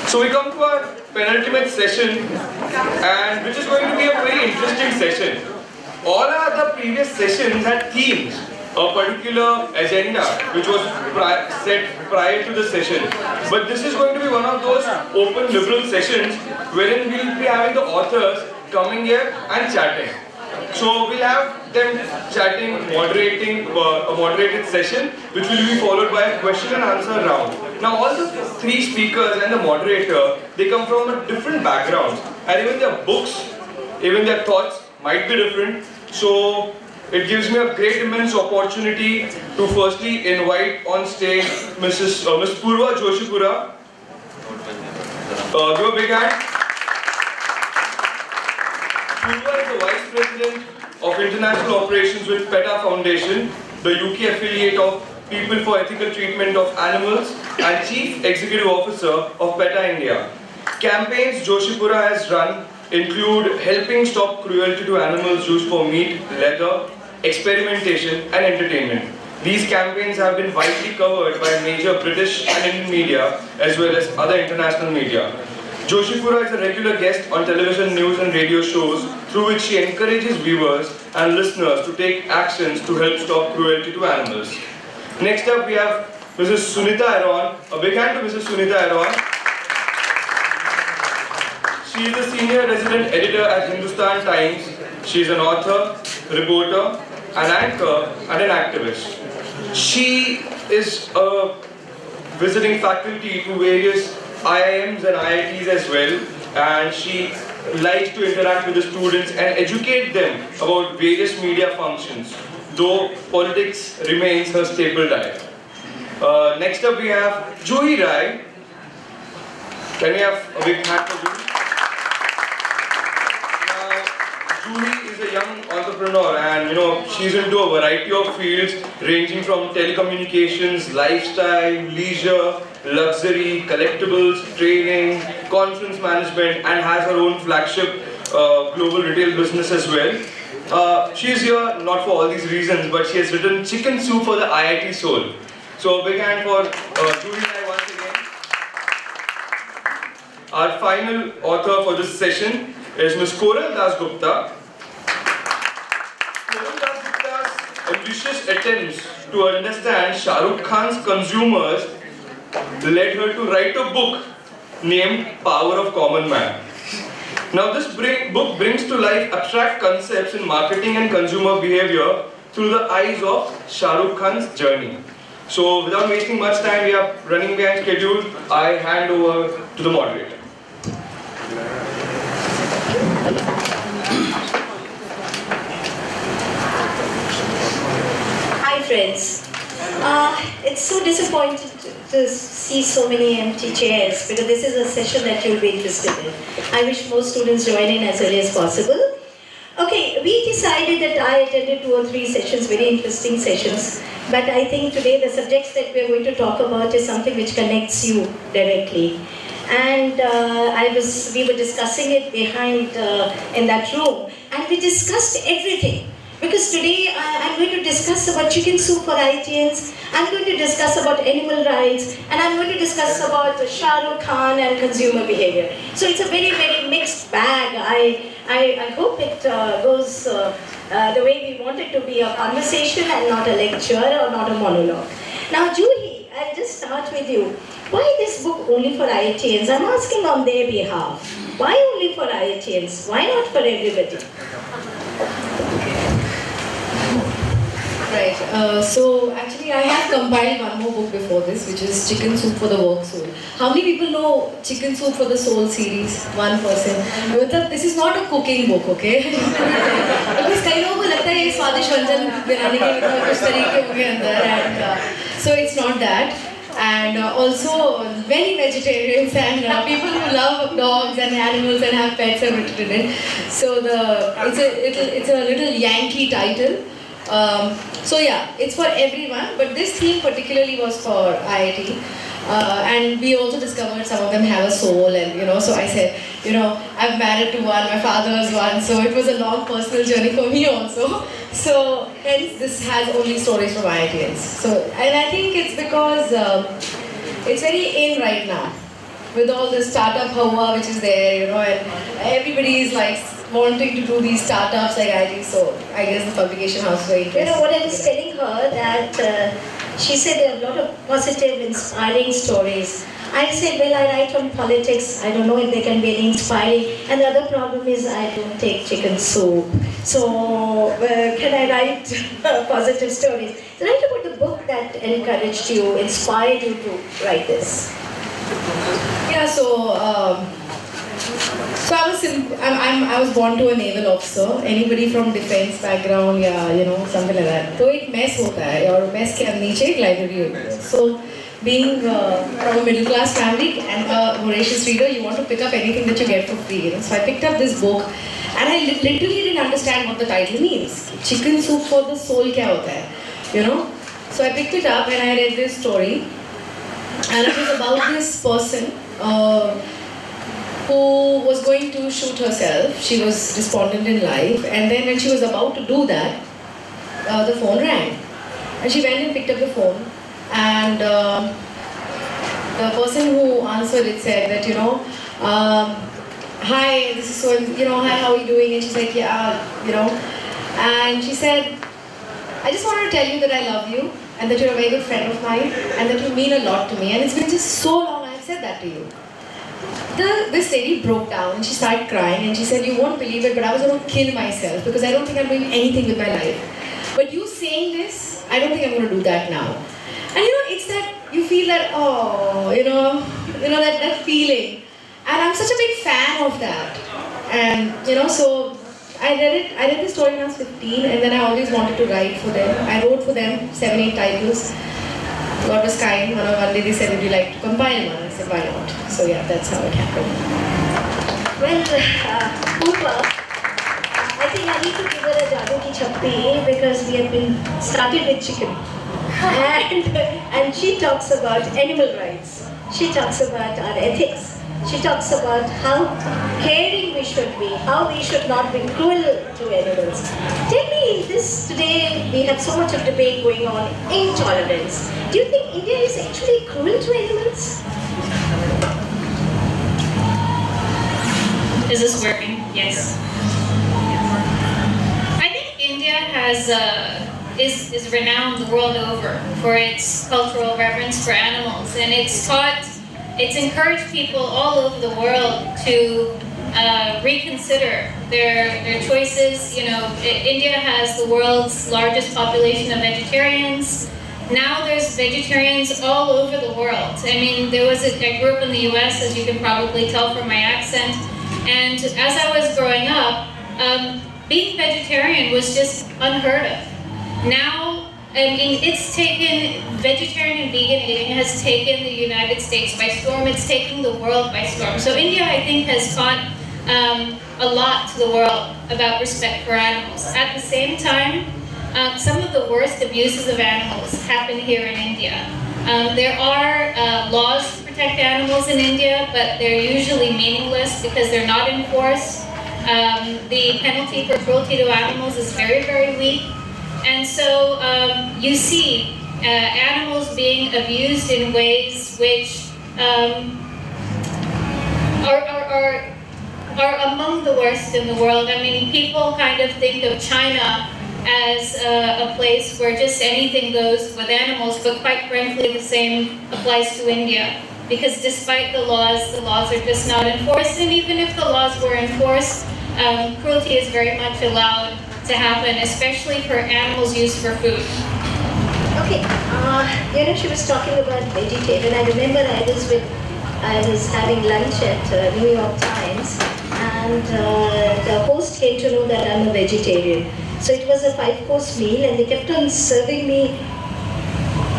So we come to our penultimate session, and which is going to be a very interesting session. All our other previous sessions had themes, a particular agenda which was set prior to the session. But this is going to be one of those open liberal sessions wherein we will be having the authors coming here and chatting. So we'll have them chatting, moderating a moderated session, which will be followed by a question and answer round. Now all the three speakers and the moderator, they come from different backgrounds, and even their books, even their thoughts might be different. So it gives me a great immense opportunity to firstly invite on stage Miss Poorva Joshipura. Give a big hand. Poorva is the Vice President of International Operations with PETA Foundation, the UK affiliate of People for Ethical Treatment of Animals, and Chief Executive Officer of PETA India. Campaigns Joshipura has run include helping stop cruelty to animals used for meat, leather, experimentation and entertainment. These campaigns have been widely covered by major British and Indian media as well as other international media. Joshipura is a regular guest on television, news and radio shows through which she encourages viewers and listeners to take actions to help stop cruelty to animals. Next up we have Mrs. Sunita Aron. A big hand to Mrs. Sunita Aron. She is the senior resident editor at Hindustan Times. She is an author, reporter, an anchor and an activist. She is a visiting faculty to various IIMs and IITs as well, and she likes to interact with the students and educate them about various media functions, though politics remains her staple diet. Next up we have Juhi. Can we have a big hand for Juhi? Juhi is a young entrepreneur, and she's into a variety of fields ranging from telecommunications, lifestyle, leisure, luxury, collectibles, training, conference management, and has her own flagship global retail business as well. She's here not for all these reasons, but she has written Chicken Soup for the IIT Soul. So a big hand for Juhi once again. Our final author for this session is Ms. Koral Dasgupta. Koral Dasgupta's ambitious attempts to understand Shah Rukh Khan's consumers led her to write a book named Power of Common Man. Now this book brings to life abstract concepts in marketing and consumer behavior through the eyes of Shah Rukh Khan's journey. So without wasting much time, we are running behind schedule. I hand over to the moderator. Hi friends. It's so disappointing to see so many empty chairs because this is a session that you'll be interested in. I wish most students join in as early as possible. Okay, we decided that I attended 2 or 3 sessions, very interesting sessions. But I think today the subjects that we're going to talk about is something which connects you directly. And we were discussing it behind in that room, and we discussed everything. Because today I'm going to discuss about chicken soup for IITians, I'm going to discuss about animal rights, and I'm going to discuss about Shah Rukh Khan and consumer behavior. So it's a very, very mixed bag. I hope it goes the way we want it to be, a conversation and not a lecture or not a monologue. Now Juhi, I'll just start with you. Why this book only for IITians? I'm asking on their behalf. Why only for IITians? Why not for everybody? Right, so actually I have compiled one more book before this, which is Chicken Soup for the Work Soul. How many people know Chicken Soup for the Soul series? One person. This is not a cooking book, okay? Because कई लोगों को लगता है ये स्वादिष्ट व्यंजन बनाने के लिए कुछ तरीके होंगे अंदर, and so it's not that. And also many vegetarians and people who love dogs and animals and have pets have written in it. So it's a little Yankee title. So yeah, it's for everyone, but this theme particularly was for IIT. And we also discovered some of them have a soul, and so I said, I'm married to one, my father's one, so it was a long personal journey for me also. So hence this has only stories from IITians. So, and I think it's because it's very in right now. with all this startup hawa which is there, you know, and everybody is like wanting to do these startups like IT. So I guess the publication house is very interested. You know what I was telling her that she said there are a lot of positive, inspiring stories. I said, well, I write on politics. I don't know if they can be any inspiring. And the other problem is I don't take chicken soup. So can I write positive stories? So write about the book that encouraged you, inspired you to write this. Yeah, so I was born to a naval officer. Anybody from defense background, yeah, you know, something like that. So एक mess होता है और mess के नीचे एक library होती है. So being from a middle class family and a voracious reader, you want to pick up anything that you get for free. You know? So I picked up this book, and I literally didn't understand what the title means. Chicken soup for the soul क्या होता है, you know? So I picked it up and I read this story, and it was about this person who was going to shoot herself. She was despondent in life, and then when she was about to do that, the phone rang, and she went and picked up the phone. And the person who answered it said that, you know, hi, this is so, you know, hi, how are you doing? And she's like, yeah, you know. And she said, I just wanted to tell you that I love you and that you're a very good friend of mine and that you mean a lot to me. And it's been just so long I've said that to you. This lady broke down and she started crying and she said, you won't believe it, but I was going to kill myself because I don't think I'm doing anything with my life. But you saying this, I don't think I'm going to do that now. And you know, it's that you feel that, oh, you know that feeling. And I'm such a big fan of that. And you know, so I read the story when I was 15, and then I always wanted to write for them. I wrote for them 7-8 titles. God was kind. One day they said, would you like to compile one? I said, why not? So yeah, that's how it happened. Well, Poorva, I think I need to give her a Jadu Ki Chappi because we have been started with chicken. And she talks about animal rights. She talks about our ethics. She talks about how caring we should be, how we should not be cruel to animals. Tell me this, today we have so much of debate going on, intolerance. Do you think India is actually cruel to animals? Is this working? Yes. I think India has is renowned the world over for its cultural reverence for animals, and it's encouraged people all over the world to reconsider their choices. You know, India has the world's largest population of vegetarians. Now there's vegetarians all over the world. I mean, I grew up in the US, as you can probably tell from my accent, and as I was growing up, being vegetarian was just unheard of. Now, I mean, vegetarian and vegan eating has taken the United States by storm. It's taking the world by storm. So India, I think, has taught a lot to the world about respect for animals. At the same time, some of the worst abuses of animals happen here in India. There are laws to protect animals in India, but they're usually meaningless because they're not enforced. The penalty for cruelty to animals is very, very weak. And so you see animals being abused in ways which are among the worst in the world. I mean, people kind of think of China as a place where just anything goes with animals, but quite frankly, the same applies to India. Because despite the laws are just not enforced, and even if the laws were enforced, cruelty is very much allowed to happen, especially for animals used for food. Okay, you know, she was talking about vegetarian. I remember I was having lunch at New York Times, and the host came to know that I'm a vegetarian. So it was a 5-course meal, and they kept on serving me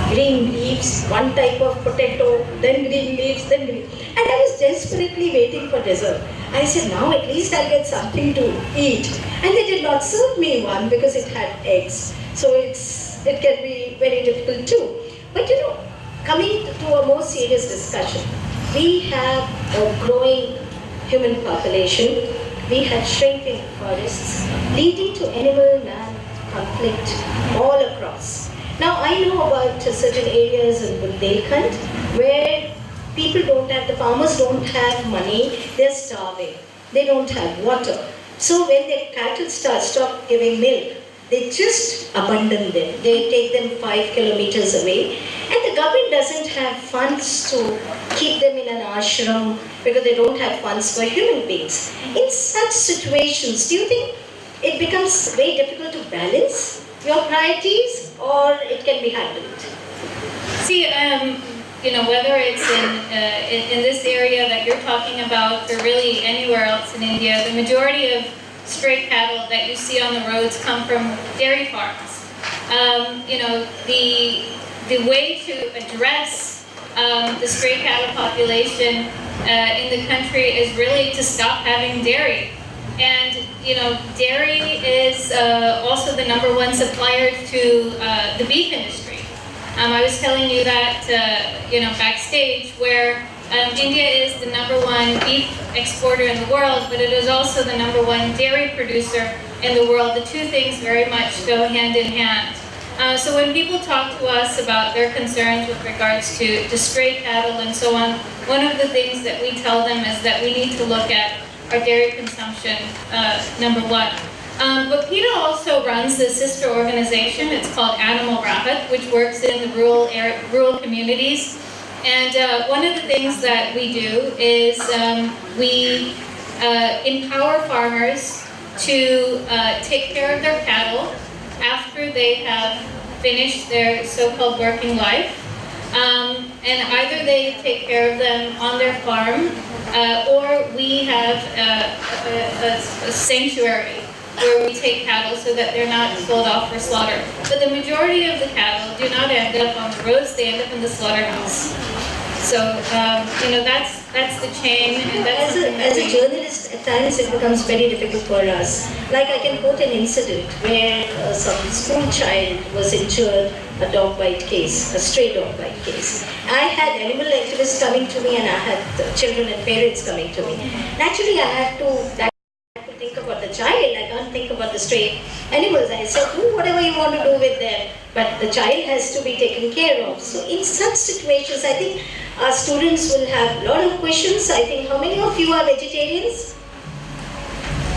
green leaves, one type of potato, then green leaves, then green. And I was desperately waiting for dessert. I said, now at least I'll get something to eat. And they did not serve me one because it had eggs. So it can be very difficult too. But you know, coming to a more serious discussion, we have a growing human population. We have shrinking forests, leading to animal-man conflict all across. Now I know about certain areas in Bundelkhand where people don't have, the farmers don't have money, they're starving. They don't have water. So when their cattle stop giving milk, they just abandon them. They take them 5 kilometers away. And the government doesn't have funds to keep them in an ashram because they don't have funds for human beings. In such situations, do you think it becomes very difficult to balance your priorities, or it can be handled? See, whether it's in this area that you're talking about, or really anywhere else in India, the majority of stray cattle that you see on the roads come from dairy farms. The way to address the stray cattle population in the country is really to stop having dairy. And dairy is also the #1 supplier to the beef industry. I was telling you that backstage, where India is the #1 beef exporter in the world, but it is also the #1 dairy producer in the world. The two things very much go hand in hand. So when people talk to us about their concerns with regards to stray cattle and so on, one of the things that we tell them is that we need to look at our dairy consumption, #1. But PETA also runs the sister organization. It's called Animal Rahat, which works in the rural communities. And one of the things that we do is we empower farmers to take care of their cattle after they have finished their so-called working life. And either they take care of them on their farm, or we have a sanctuary where we take cattle so that they're not sold off for slaughter. But the majority of the cattle do not end up on the roads, they end up in the slaughterhouse. So, that's the chain. And that's as a journalist, at times it becomes very difficult for us. Like I can quote an incident where some school child was injured, a dog bite case, a stray dog bite case. I had animal activists coming to me, and I had children and parents coming to me. Naturally, I had to think about the child. I can't think about the stray animals. I said, do whatever you want to do with them, but the child has to be taken care of. So in such situations, I think our students will have a lot of questions. I think, how many of you are vegetarians?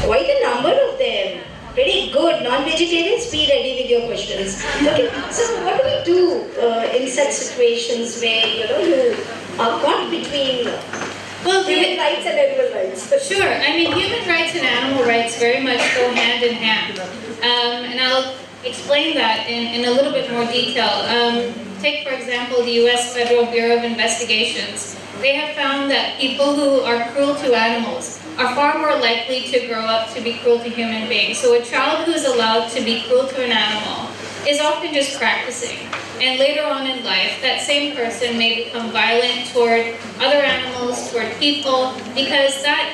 Quite a number of them. Pretty good. Non-vegetarians, be ready with your questions. Okay. So what do we do in such situations where you are caught between human rights and animal rights? Sure. I mean, human rights and animal rights very much go hand in hand. And I'll explain that in a little bit more detail. Take, for example, the U.S. Federal Bureau of Investigations. They have found that people who are cruel to animals are far more likely to grow up to be cruel to human beings. So a child who is allowed to be cruel to an animal is often just practicing. And later on in life, that same person may become violent toward other animals, toward people, because that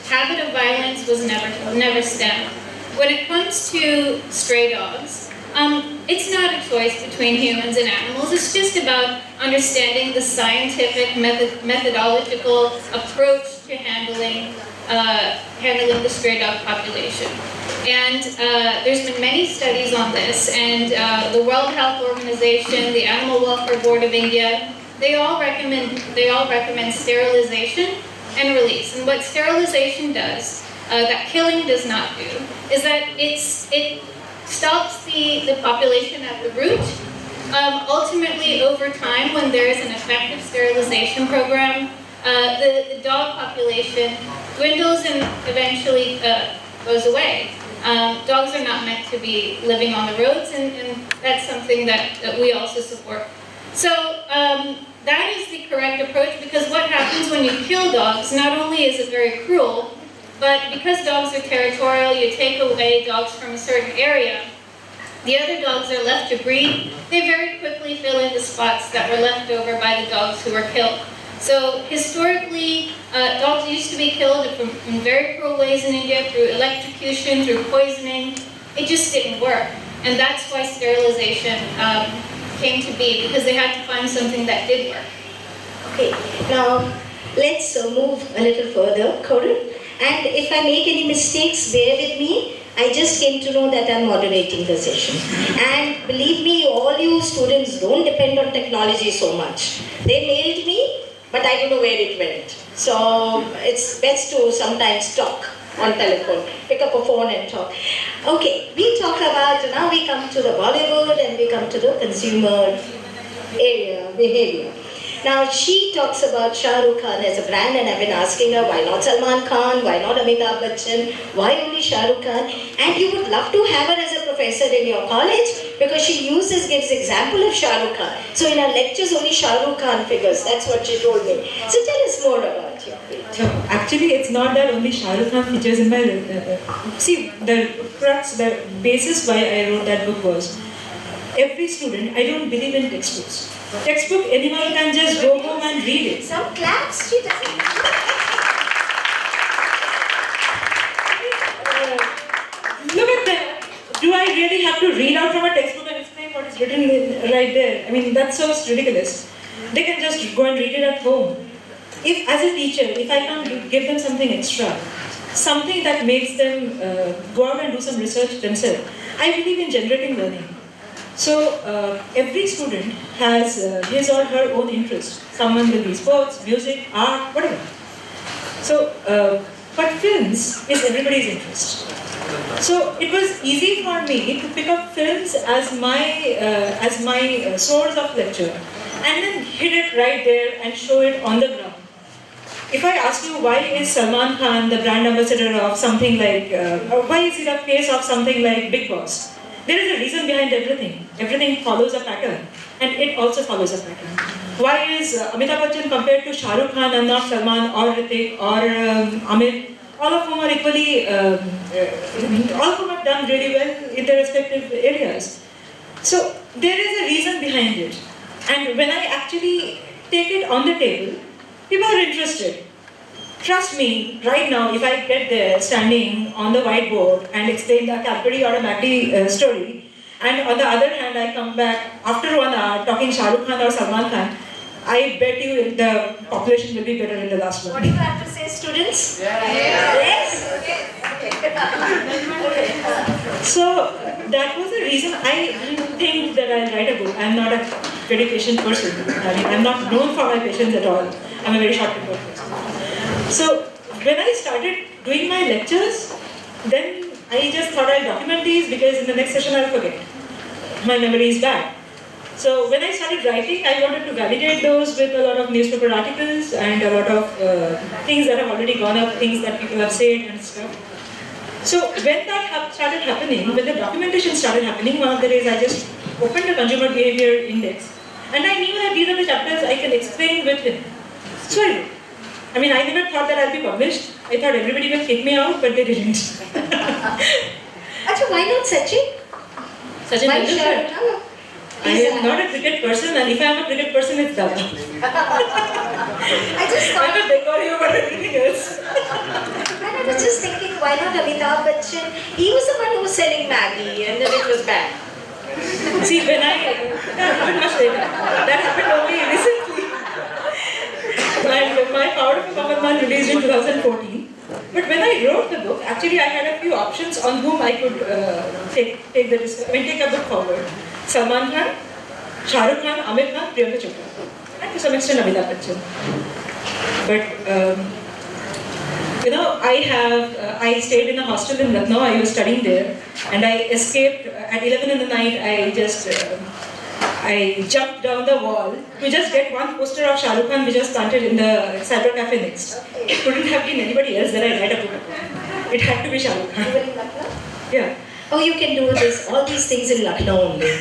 habit of violence was never stemmed. When it comes to stray dogs, it's not a choice between humans and animals. It's just about understanding the scientific, methodological approach to handling the stray dog population. And there's been many studies on this, and the World Health Organization, the Animal Welfare Board of India, they all recommend sterilization and release. And what sterilization does, that killing does not do, is that it stops the population at the root. Ultimately, over time, when there is an effective sterilization program, the dog population dwindles and eventually goes away. Dogs are not meant to be living on the roads, and that's something that we also support. So that is the correct approach, because what happens when you kill dogs, not only is it very cruel, but because dogs are territorial, you take away dogs from a certain area, the other dogs are left to breed. They very quickly fill in the spots that were left over by the dogs who were killed. So historically, dogs used to be killed in very cruel ways in India, through electrocution, through poisoning. It just didn't work. And that's why sterilization came to be, because they had to find something that did work. Okay, now let's move a little further, Koral. And if I make any mistakes, bear with me. I just came to know that I'm moderating the session. And believe me, all you students don't depend on technology so much. They mailed me but I don't know where it went. So it's best to sometimes talk on telephone, pick up a phone and talk. Okay, we talk about, now we come to the Bollywood and we come to the consumer area, behavior. Now she talks about Shah Rukh Khan as a brand, and I've been asking her, why not Salman Khan, why not Amitabh Bachchan, why only Shah Rukh Khan? And you would love to have her as a professor in your college because she gives example of Shah Rukh Khan. So in her lectures only Shah Rukh Khan figures, that's what she told me. So tell us more about you. So actually it's not that only Shah Rukh Khan features in my, see the crux, the basis why I wrote that book was, every student, I don't believe in textbooks. Textbook, anyone can just go home and read it. Some claps, she doesn't. Look at that. Do I really have to read out from a textbook and explain what is written right there? I mean, that's so ridiculous. They can just go and read it at home. If, as a teacher, if I can give them something extra, something that makes them go out and do some research themselves, I believe in generating learning. So every student has his or her own interest. Someone will be sports, music, art, whatever. So, but films is everybody's interest. So it was easy for me to pick up films as my source of lecture, and then hit it right there and show it on the ground. If I ask you why is Salman Khan the brand ambassador of something like, why is he the face of something like Big Boss? There is a reason behind everything. Everything follows a pattern, and it also follows a pattern. Why is Amitabh Bachchan compared to Shah Rukh Khan and not Salman or Hrithik or Amir? All of whom are equally, all of whom have done really well in their respective areas. So there is a reason behind it. And when I actually take it on the table, people are interested. Trust me, right now, if I get there standing on the whiteboard and explain the Cadbury or a MACD story, and on the other hand, I come back after 1 hour talking Shah Rukh Khan or Salman Khan, I bet you the population will be better in the last one. What do you have to say, students? Yes? So that was the reason I didn't think that I'll write a book. I'm not a very patient person. I mean, I'm not known for my patience at all. I'm a very short-tempered person. So when I started doing my lectures, then I just thought I'll document these because in the next session I'll forget. My memory is bad. So when I started writing, I wanted to validate those with a lot of newspaper articles and a lot of things that have already gone up, things that people have said and stuff. So when that started happening, when the documentation started happening, one of the days I just opened the consumer behavior index, and I knew that these are the chapters I can explain with him. So I mean, I never thought that I'll be published. I thought everybody will kick me out, but they didn't. Achha, why not Sachin? Sachin Why Tendulkar? Shah Rukh? I am not a cricket person, and if I am a cricket person, it's Dada. I just thought, I'm a Bengali about everything else. and I was just thinking, why not Amitabh Bachchan? He was the one who was selling Maggie, and then it was bad. See, when that happened much later. That happened only recently. My Power of a Common Man released in 2014. But when I wrote the book, actually I had a few options on whom I could take a book forward. Salman Khan, Shah Rukh Khan, Amir Khan, Priyanka Chopra, and to some extent Amitabh Bachchan. But I stayed in a hostel in Lucknow. I was studying there, and I escaped at 11 in the night. I jumped down the wall to just get one poster of Shah Rukh Khan which was planted in the cyber cafe next. It couldn't have been anybody else that I write a book about. It had to be Shah Rukh Khan. You were in Lucknow? Yeah. Oh, you can do all these things in Lucknow only.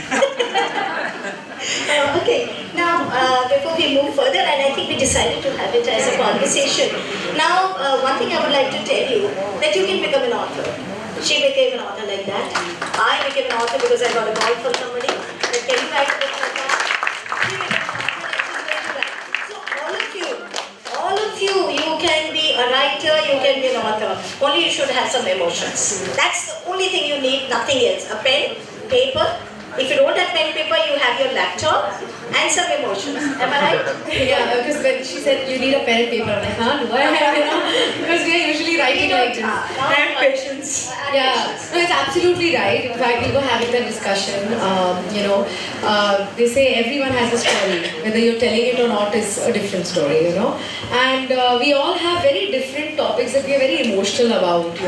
Okay, now before we move further, and I think we decided to have it as a conversation. Now, one thing I would like to tell you, that you can become an author. She became an author like that. I became an author because I got a call from somebody that can you write a book like that? She became an author and she's going to write. So all of you, you can be a writer, you can be an author. Only you should have some emotions. That's the only thing you need, nothing else. A pen, paper. If you don't have pen and paper, you have your laptop and some emotions. Am I right? Yeah, because when she said, you need a pen and paper. I'm like, huh, do I have, because we are usually writing like this. Have patience. Yeah, no, it's absolutely right. In fact, we were having that discussion. They say everyone has a story. Whether you're telling it or not is a different story, And we all have very different topics that we are very emotional about,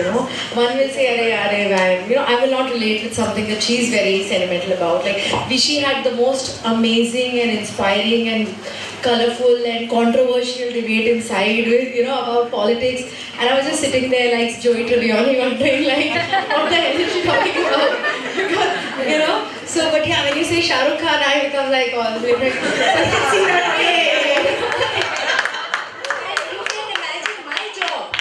One will say, I will not relate with something that she's very sentimental about. Like, she had the most amazing and inspiring and colorful and controversial debate inside with, about politics. And I was just sitting there like Joey Tribbiani wondering like, what the hell is she talking about? Because, so, but yeah, when you say Shah Rukh Khan, I become like all different. See that way. You can imagine my job.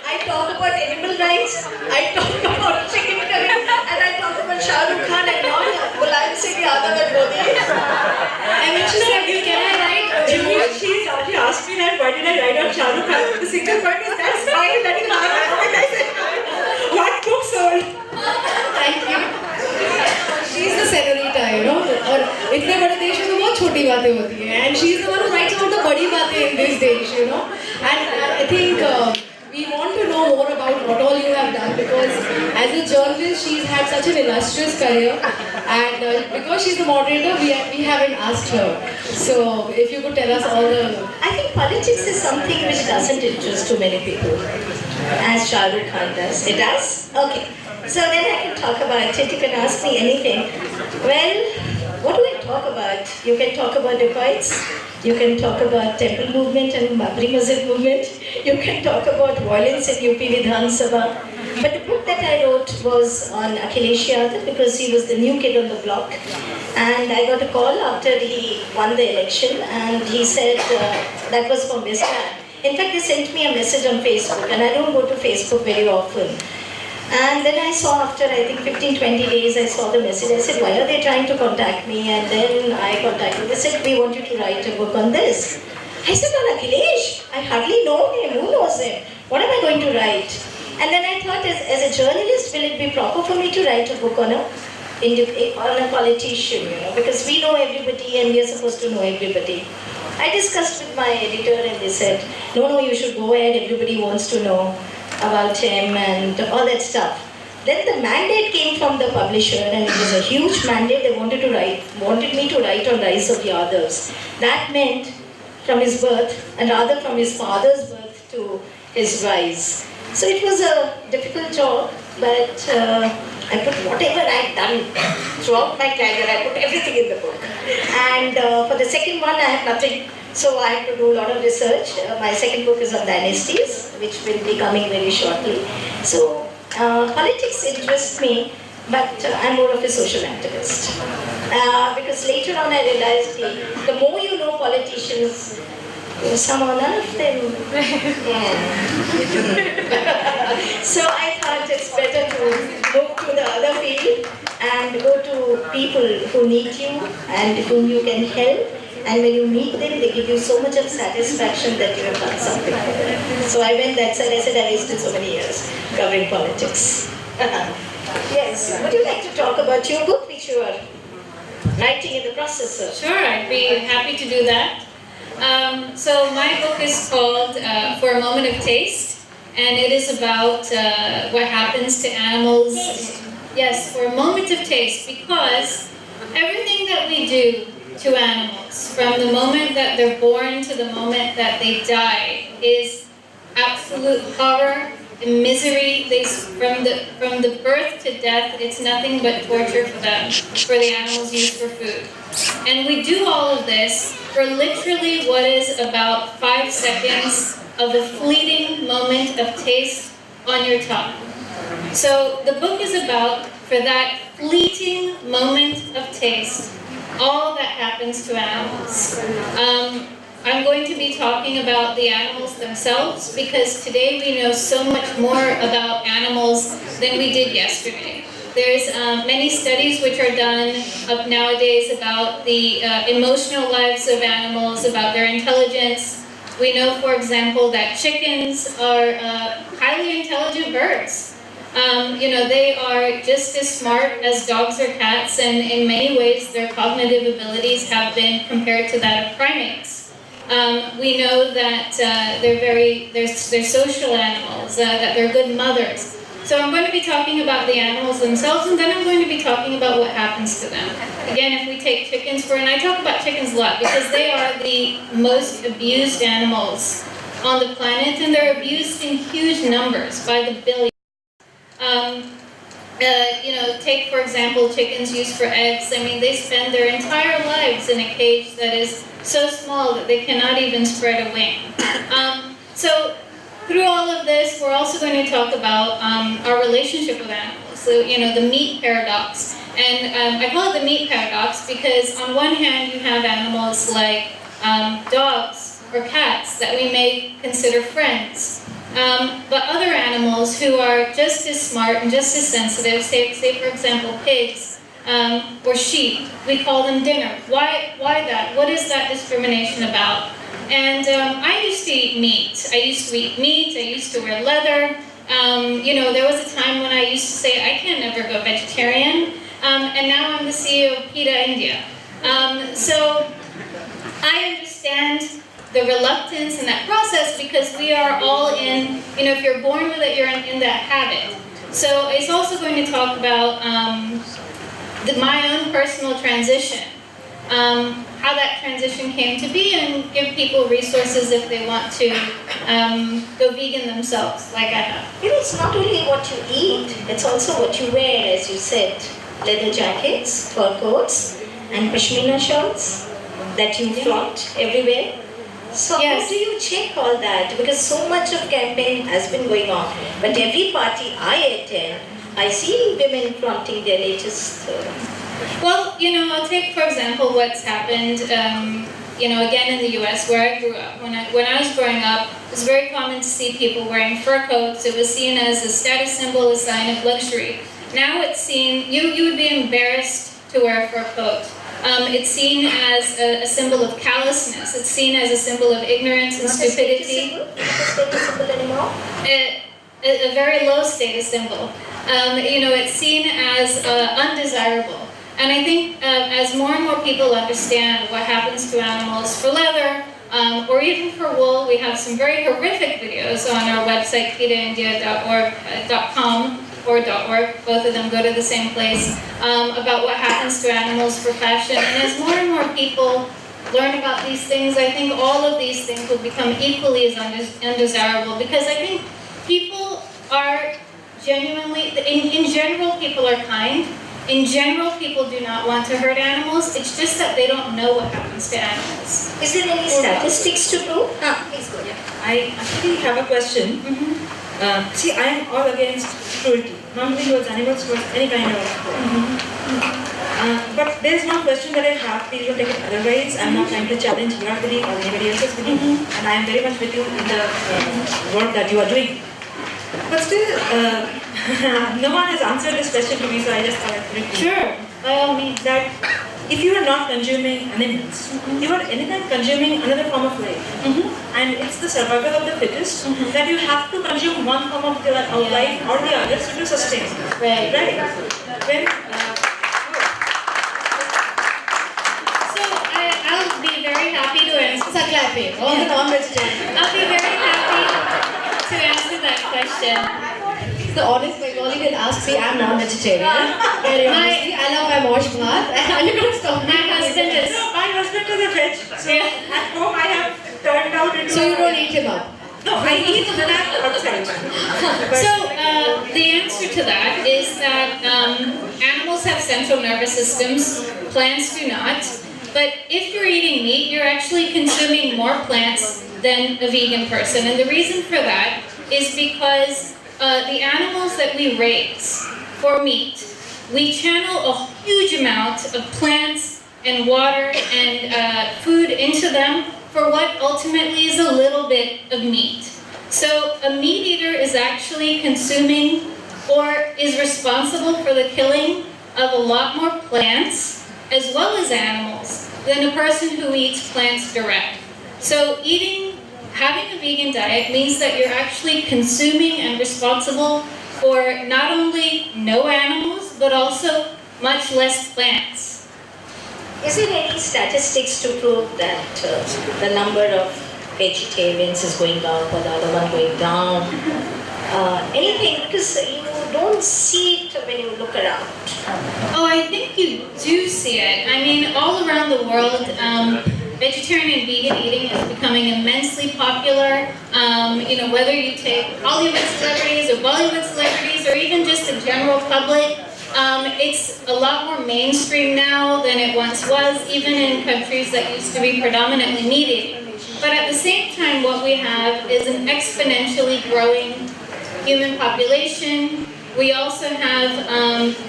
I talk about animal rights, I talk about chicken curry, and I talk about Shah Rukh Khan and now Mulayam Singh Yadav and Modi. I mentioned that, can I write? She asked me that, why did I write on Shah Rukh Khan? The single point is, that's fine, that is not what I said. What book sold? Thank you. She's the senorita, और इतने बड़े देश में तो बहुत छोटी बातें होती हैं, and she's the one who writes about the बड़ी बातें in this देश, And I think we want to know more about what all you have done, because as a journalist, she's had such an illustrious career, and because she's the moderator, we haven't asked her. So if you could tell us all the... I think politics is something which doesn't interest too many people, as Shah Rukh Khan does. It does? Okay. So then I can talk about it. You can ask me anything. Well, what do I talk about? You can talk about dacoits. You can talk about temple movement and Babri Masjid movement. You can talk about violence in UP Vidhan Sabha. But the book that I wrote was on Akhilesh Yadav because he was the new kid on the block. And I got a call after he won the election and he said, that was from VESIM. In fact, they sent me a message on Facebook and I don't go to Facebook very often. And then I saw after I think 15-20 days I saw the message. I said, why are they trying to contact me? And then I contacted them. They said, we want you to write a book on this. I said, on Akhilesh? I hardly know him. Who knows him? What am I going to write? And then I thought, as a journalist, will it be proper for me to write a book on a politician? Because we know everybody and we are supposed to know everybody. I discussed with my editor and they said, no, you should go ahead. Everybody wants to know about him and all that stuff. Then the mandate came from the publisher and it was a huge mandate. They wanted me to write on Rise of Yadavs. That meant from his birth and rather from his father's birth to his rise. So it was a difficult job, but I put whatever I'd done throughout my career, I put everything in the book. And for the second one, I had nothing. So I had to do a lot of research. My second book is on dynasties, which will be coming very shortly. So politics interests me, but I'm more of a social activist. Because later on I realized the more you know politicians, somehow none of them. So I thought it's better to move to the other field and go to people who need you and whom you can help. And when you meet them, they give you so much of satisfaction that you have done something for them. So I went that side. I said I wasted so many years covering politics. Yes. Would you like to talk about your book, which you are writing in the process of? Sure, I'd be happy to do that. So my book is called For a Moment of Taste, and it is about what happens to animals. Yes, for a moment of taste, because everything that we do to animals, from the moment that they're born to the moment that they die, is absolute horror and misery. From the birth to death, it's nothing but torture for them, for the animals used for food. And we do all of this for literally what is about 5 seconds of a fleeting moment of taste on your tongue. So the book is about, for that fleeting moment of taste, all that happens to animals. I'm going to be talking about the animals themselves because today we know so much more about animals than we did yesterday. There's many studies which are done up nowadays about the emotional lives of animals, about their intelligence. We know, for example, that chickens are highly intelligent birds. They are just as smart as dogs or cats, and in many ways their cognitive abilities have been compared to that of primates. We know that they're social animals, that they're good mothers. So I'm going to be talking about the animals themselves, and then I'm going to be talking about what happens to them. Again, if we take chickens and I talk about chickens a lot because they are the most abused animals on the planet, and they're abused in huge numbers by the billions. Take for example chickens used for eggs. I mean, they spend their entire lives in a cage that is so small that they cannot even spread a wing. So through all of this, we're also going to talk about our relationship with animals. So, the meat paradox. And I call it the meat paradox because on one hand, you have animals like dogs or cats that we may consider friends. But other animals who are just as smart and just as sensitive, say for example pigs or sheep, we call them dinner. Why that? What is that discrimination about? And I used to eat meat. I used to eat meat. I used to wear leather. There was a time when I used to say I can never go vegetarian. And now I'm the CEO of PETA India. So I understand the reluctance in that process because we are all in, if you're born with it, you're in that habit. So it's also going to talk about my own personal transition, how that transition came to be, and give people resources if they want to go vegan themselves, like I have. It's not only what you eat, it's also what you wear, as you said. Leather jackets, fur coats, and pashmina shawls that you flaunt everywhere. So yes. How do you check all that? Because so much of campaign has been going on. But every party I attend, I see women flaunting their latest... Well, I'll take, for example, what's happened, again in the US where I grew up. When I was growing up, it was very common to see people wearing fur coats. It was seen as a status symbol, a sign of luxury. Now it's seen, you would be embarrassed to wear a fur coat. It's seen as a symbol of callousness. It's seen as a symbol of ignorance and stupidity. Not a status symbol anymore? A very low status symbol. It's seen as undesirable. And I think as more and more people understand what happens to animals for leather, or even for wool, we have some very horrific videos on our website, PETAindia.com. or .org, both of them go to the same place, about what happens to animals for fashion. And as more and more people learn about these things, I think all of these things will become equally as undesirable, because I think people are genuinely, in general, people are kind. In general, people do not want to hurt animals. It's just that they don't know what happens to animals. Is there any statistics to prove? Please go ahead. I actually have a question. See, I am all against cruelty, not only towards animals, towards any kind of but there is one question that I have. Please don't take it otherwise. I am not trying to challenge your belief or anybody else's belief, and I am very much with you in the work that you are doing. But still, no one has answered this question to me, so I just thought I'd repeat. Sure, by all means. That if you are not consuming animals, you are anytime consuming another form of life. And it's the survival of the fittest that you have to consume one form of life or the other to sustain. Right. When, so I'll be very happy to answer. All the non-vegetarians. I'll be very happy to answer that question. The honest Bengali will ask me, I'm non-vegetarian. Very honestly, I love my mosh bhat. And you can't stop me. My husband is. my husband is a veg, so at home I have turned out into. So you don't eat him up? No, I eat when I'm outside. So the answer to that is that animals have central nervous systems, plants do not. But if you're eating meat, you're actually consuming more plants than a vegan person. And the reason for that is because the animals that we raise for meat, we channel a huge amount of plants and water and food into them for what ultimately is a little bit of meat. So a meat eater is actually consuming or is responsible for the killing of a lot more plants as well as animals than a person who eats plants direct. So having a vegan diet means that you're actually consuming and responsible for not only no animals, but also much less plants. is there any statistics to prove that the number of vegetarians is going up or the other one going down? Anything, because you don't see it when you look around. Oh, I think you do see it. I mean, all around the world, vegetarian and vegan eating is becoming immensely popular. Whether you take Hollywood celebrities or Bollywood celebrities or even just the general public, it's a lot more mainstream now than it once was, even in countries that used to be predominantly meat eating. But at the same time, what we have is an exponentially growing human population. We also have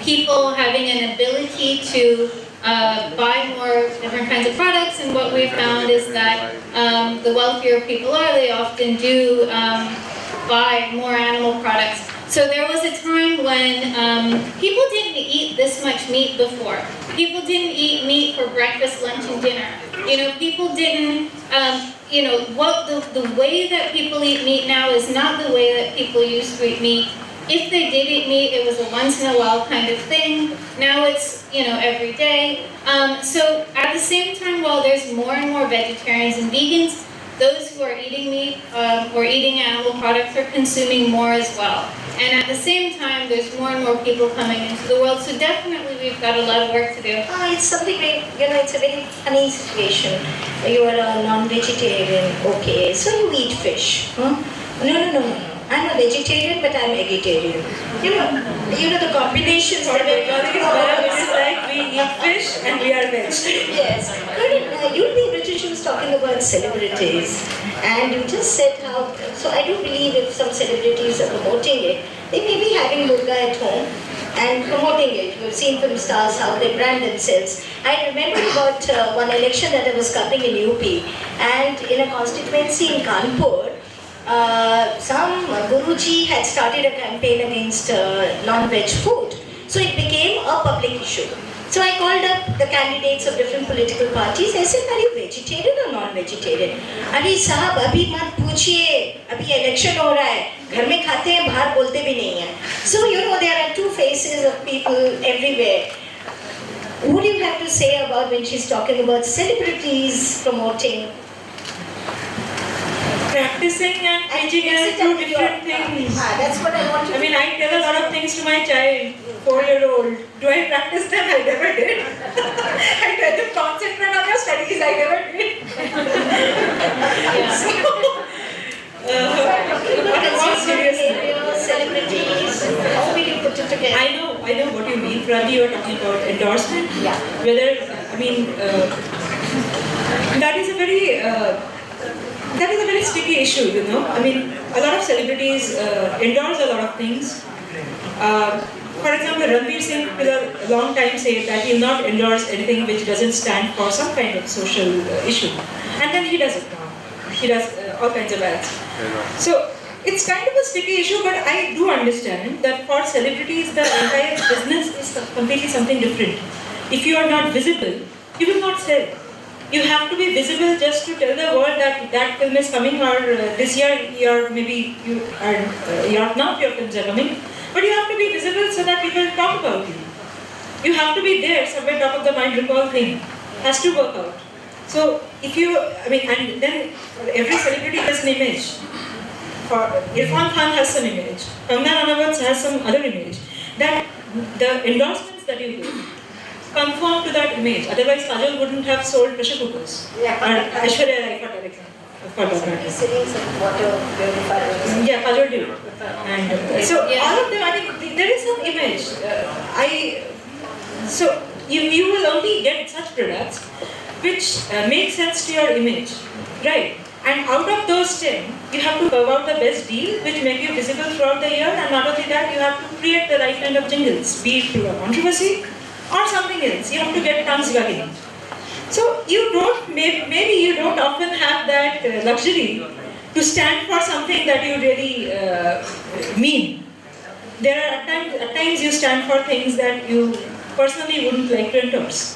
people having an ability to buy more different kinds of products, and what we've found is that the wealthier people are, they often do buy more animal products. So there was a time when people didn't eat this much meat before. People didn't eat meat for breakfast, lunch, and dinner. People didn't, the way that people eat meat now is not the way that people used to eat meat. If they did eat meat, it was a once in a while kind of thing. Now it's, every day. So at the same time, while there's more and more vegetarians and vegans, those who are eating meat or eating animal products are consuming more as well. And at the same time, there's more and more people coming into the world. So definitely we've got a lot of work to do. It's something very, it's a very funny situation. You are a non-vegetarian, okay, so you eat fish. Huh? No. I'm a vegetarian, but I'm vegetarian. The combinations For it's like we eat fish and we are veg. Yes. You'll be British was talking about celebrities, and you just said how. So I do believe if some celebrities are promoting it, they may be having murga at home and promoting it. We've seen film stars how they brand themselves. I remember about one election that I was covering in UP, and in a constituency in Kanpur, some Guruji had started a campaign against non-veg food. So it became a public issue. So I called up the candidates of different political parties. I said, are you vegetarian or non-vegetarian? अरे साहब अभी मत पूछिए, अभी election हो रहा है, घर में खाते हैं, बाहर बोलते भी नहीं हैं. So there are two faces of people everywhere. What do you have to say about when she's talking about celebrities promoting? Practicing and teaching are two different things. That's what I want to do. I tell a lot of things to my child, 4-year-old. Do I practice them? I never did. I tell them concentrate on your studies. I never did. Celebrities, how will you put it together? I know what you mean. Prati, you are talking about endorsement. Yeah. That is a very sticky issue, a lot of celebrities endorse a lot of things. For example, Ranveer Singh will a long time say that he will not endorse anything which doesn't stand for some kind of social issue. And then he does it now. He does all kinds of ads. So it's kind of a sticky issue, but I do understand that for celebrities, the entire business is completely something different. If you are not visible, you will not sell. You have to be visible just to tell the world that that film is coming, or this year your films are coming. But you have to be visible so that people talk about you. You have to be there, somewhere top of the mind recall thing has to work out. So if you, and then every celebrity has an image. Irfan Khan has some image. Kangana Ranaut has some other image. That the endorsements that you do conform to that image. Otherwise, Kajol wouldn't have sold pressure cookers. Yeah, or Aishwarya Rai, for that. Selling some water purifiers. Yeah, Kajol did. And so all of them, there is some image. So you will only get such products which make sense to your image, right? And out of those 10, you have to curve out the best deal which make you visible throughout the year, and not only that, you have to create the right kind of jingles, be it through a controversy or something else. You have to get tongues wagging. So maybe you don't often have that luxury to stand for something that you really mean. There are at times you stand for things that you personally wouldn't like to endorse.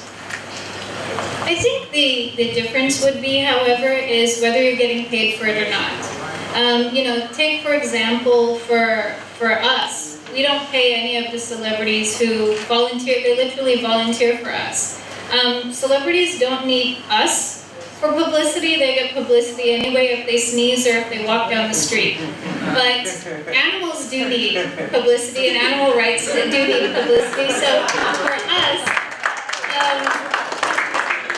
I think the difference would be, however, is whether you're getting paid for it or not. Take for example, for us, we don't pay any of the celebrities who volunteer. They literally volunteer for us. Celebrities don't need us for publicity. They get publicity anyway if they sneeze or if they walk down the street. But animals do need publicity, and animal rights do need publicity. So for us,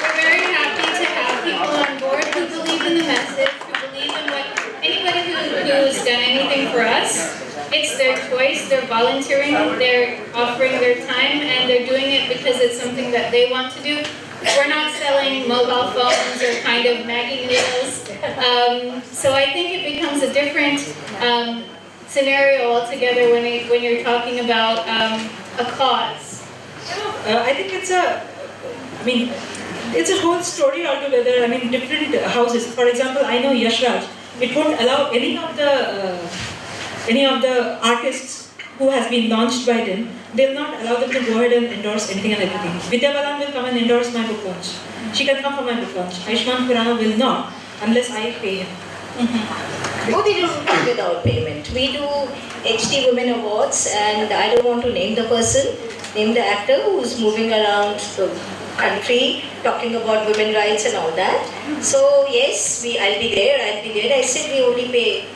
we're very happy to have people on board who believe in the message, who believe in what anybody who's done anything for us. It's their choice, they're volunteering, they're offering their time, and they're doing it because it's something that they want to do. We're not selling mobile phones or kind of Maggie noodles. So I think it becomes a different scenario altogether when you're talking about a cause. I think it's a whole story altogether. I mean, different houses. For example, I know Yash Raj. It won't allow any of the artists who has been launched by them. They'll not allow them to go ahead and endorse anything and everything. Vidya Balan will come and endorse my book launch. She can come for my book launch. Aishman Khurrana will not unless I pay him. Oh, we don't do it without payment. We do HD Women Awards, and I don't want to name the person, name the actor who's moving around the country talking about women rights and all that. So yes, I'll be there. I said we only pay.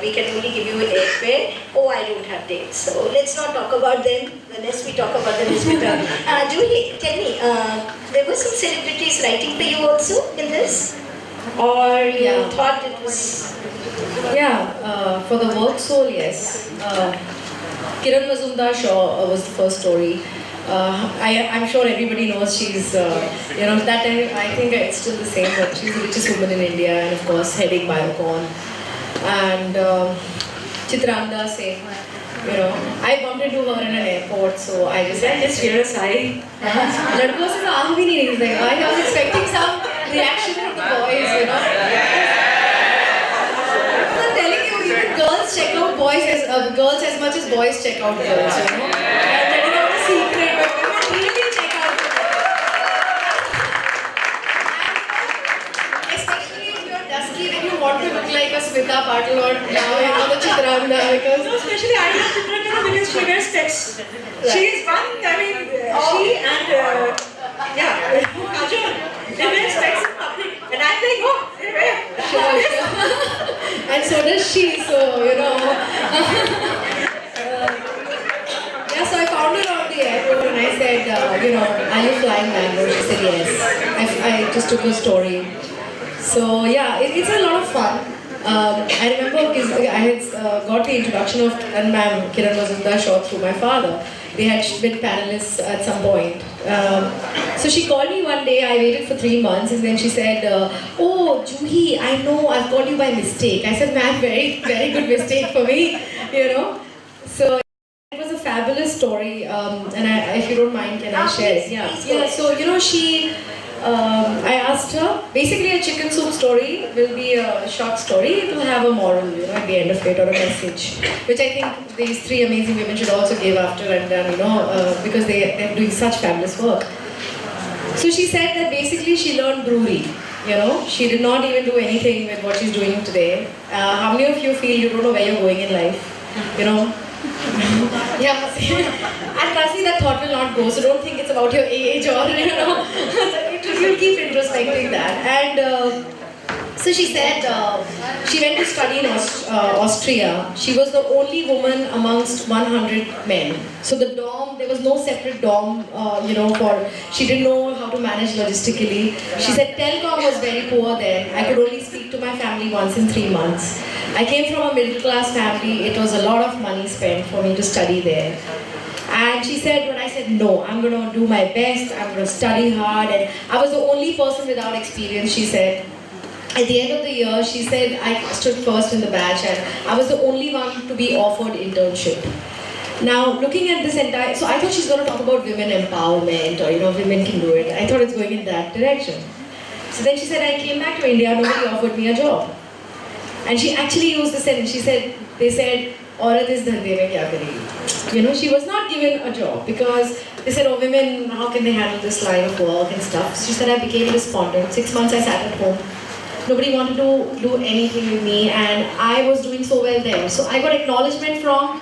We can only give you an airfare. Oh, I don't have dates. So let's not talk about them. The less we talk about them, is better. Juhi, tell me, there were some celebrities writing for you also in this? Or you thought it was... Yeah, for the work soul, yes. Kiran Mazumdar-Shaw was the first story. I'm sure everybody knows she's, that time I think it's still the same, but she's the richest woman in India, and of course heading Biocon. And Chitrangda Singh, I bumped into her in an airport, so I just hear a sigh. Ladko se aang bhi nahi niklega. I was expecting some reaction from the boys, I'm telling you, even girls check out girls as much as boys check out girls, I'm letting out a secret, but women really check out girls. Especially if you're dusky, then you want to look like a Smita Patil or now, the Chitrangda, because... No, especially I love Chitrangda because she wears specs. She is one, she and, Arjun, they wear specs in public. And I'm like, oh, they wear. And so does she, so, so I found her on the airport and I said, are you flying Bangalore? She said yes. I just took her story. So yeah, it's a lot of fun. I remember because I had got the introduction of Kiran Mazumdar-Shaw through my father. They had been panelists at some point. So she called me one day, I waited for 3 months, and then she said, oh, Juhi, I know, I've called you by mistake. I said, ma'am, very, very good mistake for me, So it was a fabulous story, and if you don't mind, can I share it? Yeah, so she... I asked her, basically a chicken soup story will be a short story, it will have a moral, at the end of it, or a message, which I think these 3 amazing women should also give after and done, because they're doing such fabulous work. So she said that basically she learned brewery, she did not even do anything with what she's doing today. How many of you feel you don't know where you're going in life, Yeah, and trust me, that thought will not go, so don't think it's about your age or, you'll keep introspecting that. And so she said she went to study in Austria. She was the only woman amongst 100 men. So the dorm, there was no separate dorm, she didn't know how to manage logistically. She said telecom was very poor then. I could only speak to my family once in 3 months. I came from a middle class family. It was a lot of money spent for me to study there. And she said, when I said no, I'm going to do my best, I'm going to study hard, and I was the only person without experience, she said. At the end of the year, she said, I stood first in the batch and I was the only one to be offered internship. Now, looking at this entire, so I thought she's going to talk about women empowerment or, women can do it. I thought it's going in that direction. So then she said, I came back to India, nobody offered me a job. And she actually used the sentence, she said, they said, औरत इस धंधे में क्या करेगी? She was not given a job because they said, oh, women, how can they handle this line of work and stuff? So she said, I became despondent. 6 months I sat at home. Nobody wanted to do anything with me, and I was doing so well there. So I got acknowledgement from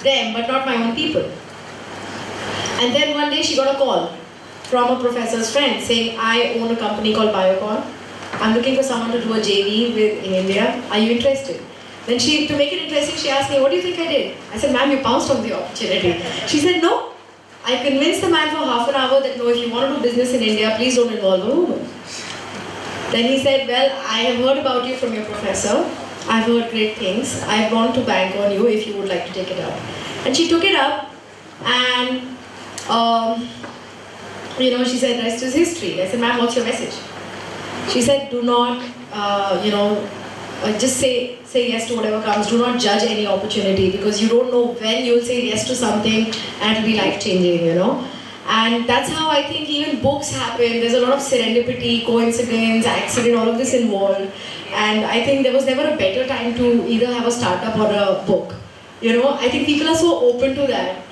them, but not my own people. And then one day she got a call. from a professor's friend saying, I own a company called Biocon. I'm looking for someone to do a JV with in India. Are you interested? Then to make it interesting, she asked me, what do you think I did? I said, ma'am, you pounced on the opportunity. She said, no. I convinced the man for half an hour that no, if you want to do business in India, please don't involve a woman. Then he said, well, I have heard about you from your professor. I've heard great things. I want to bank on you if you would like to take it up. And she took it up and, she said, rest is history. I said, ma'am, what's your message? She said, do not, just say yes to whatever comes. Do not judge any opportunity because you don't know when you'll say yes to something and it'll be life-changing, And that's how I think even books happen. There's a lot of serendipity, coincidence, accident, all of this involved. And I think there was never a better time to either have a startup or a book. I think people are so open to that,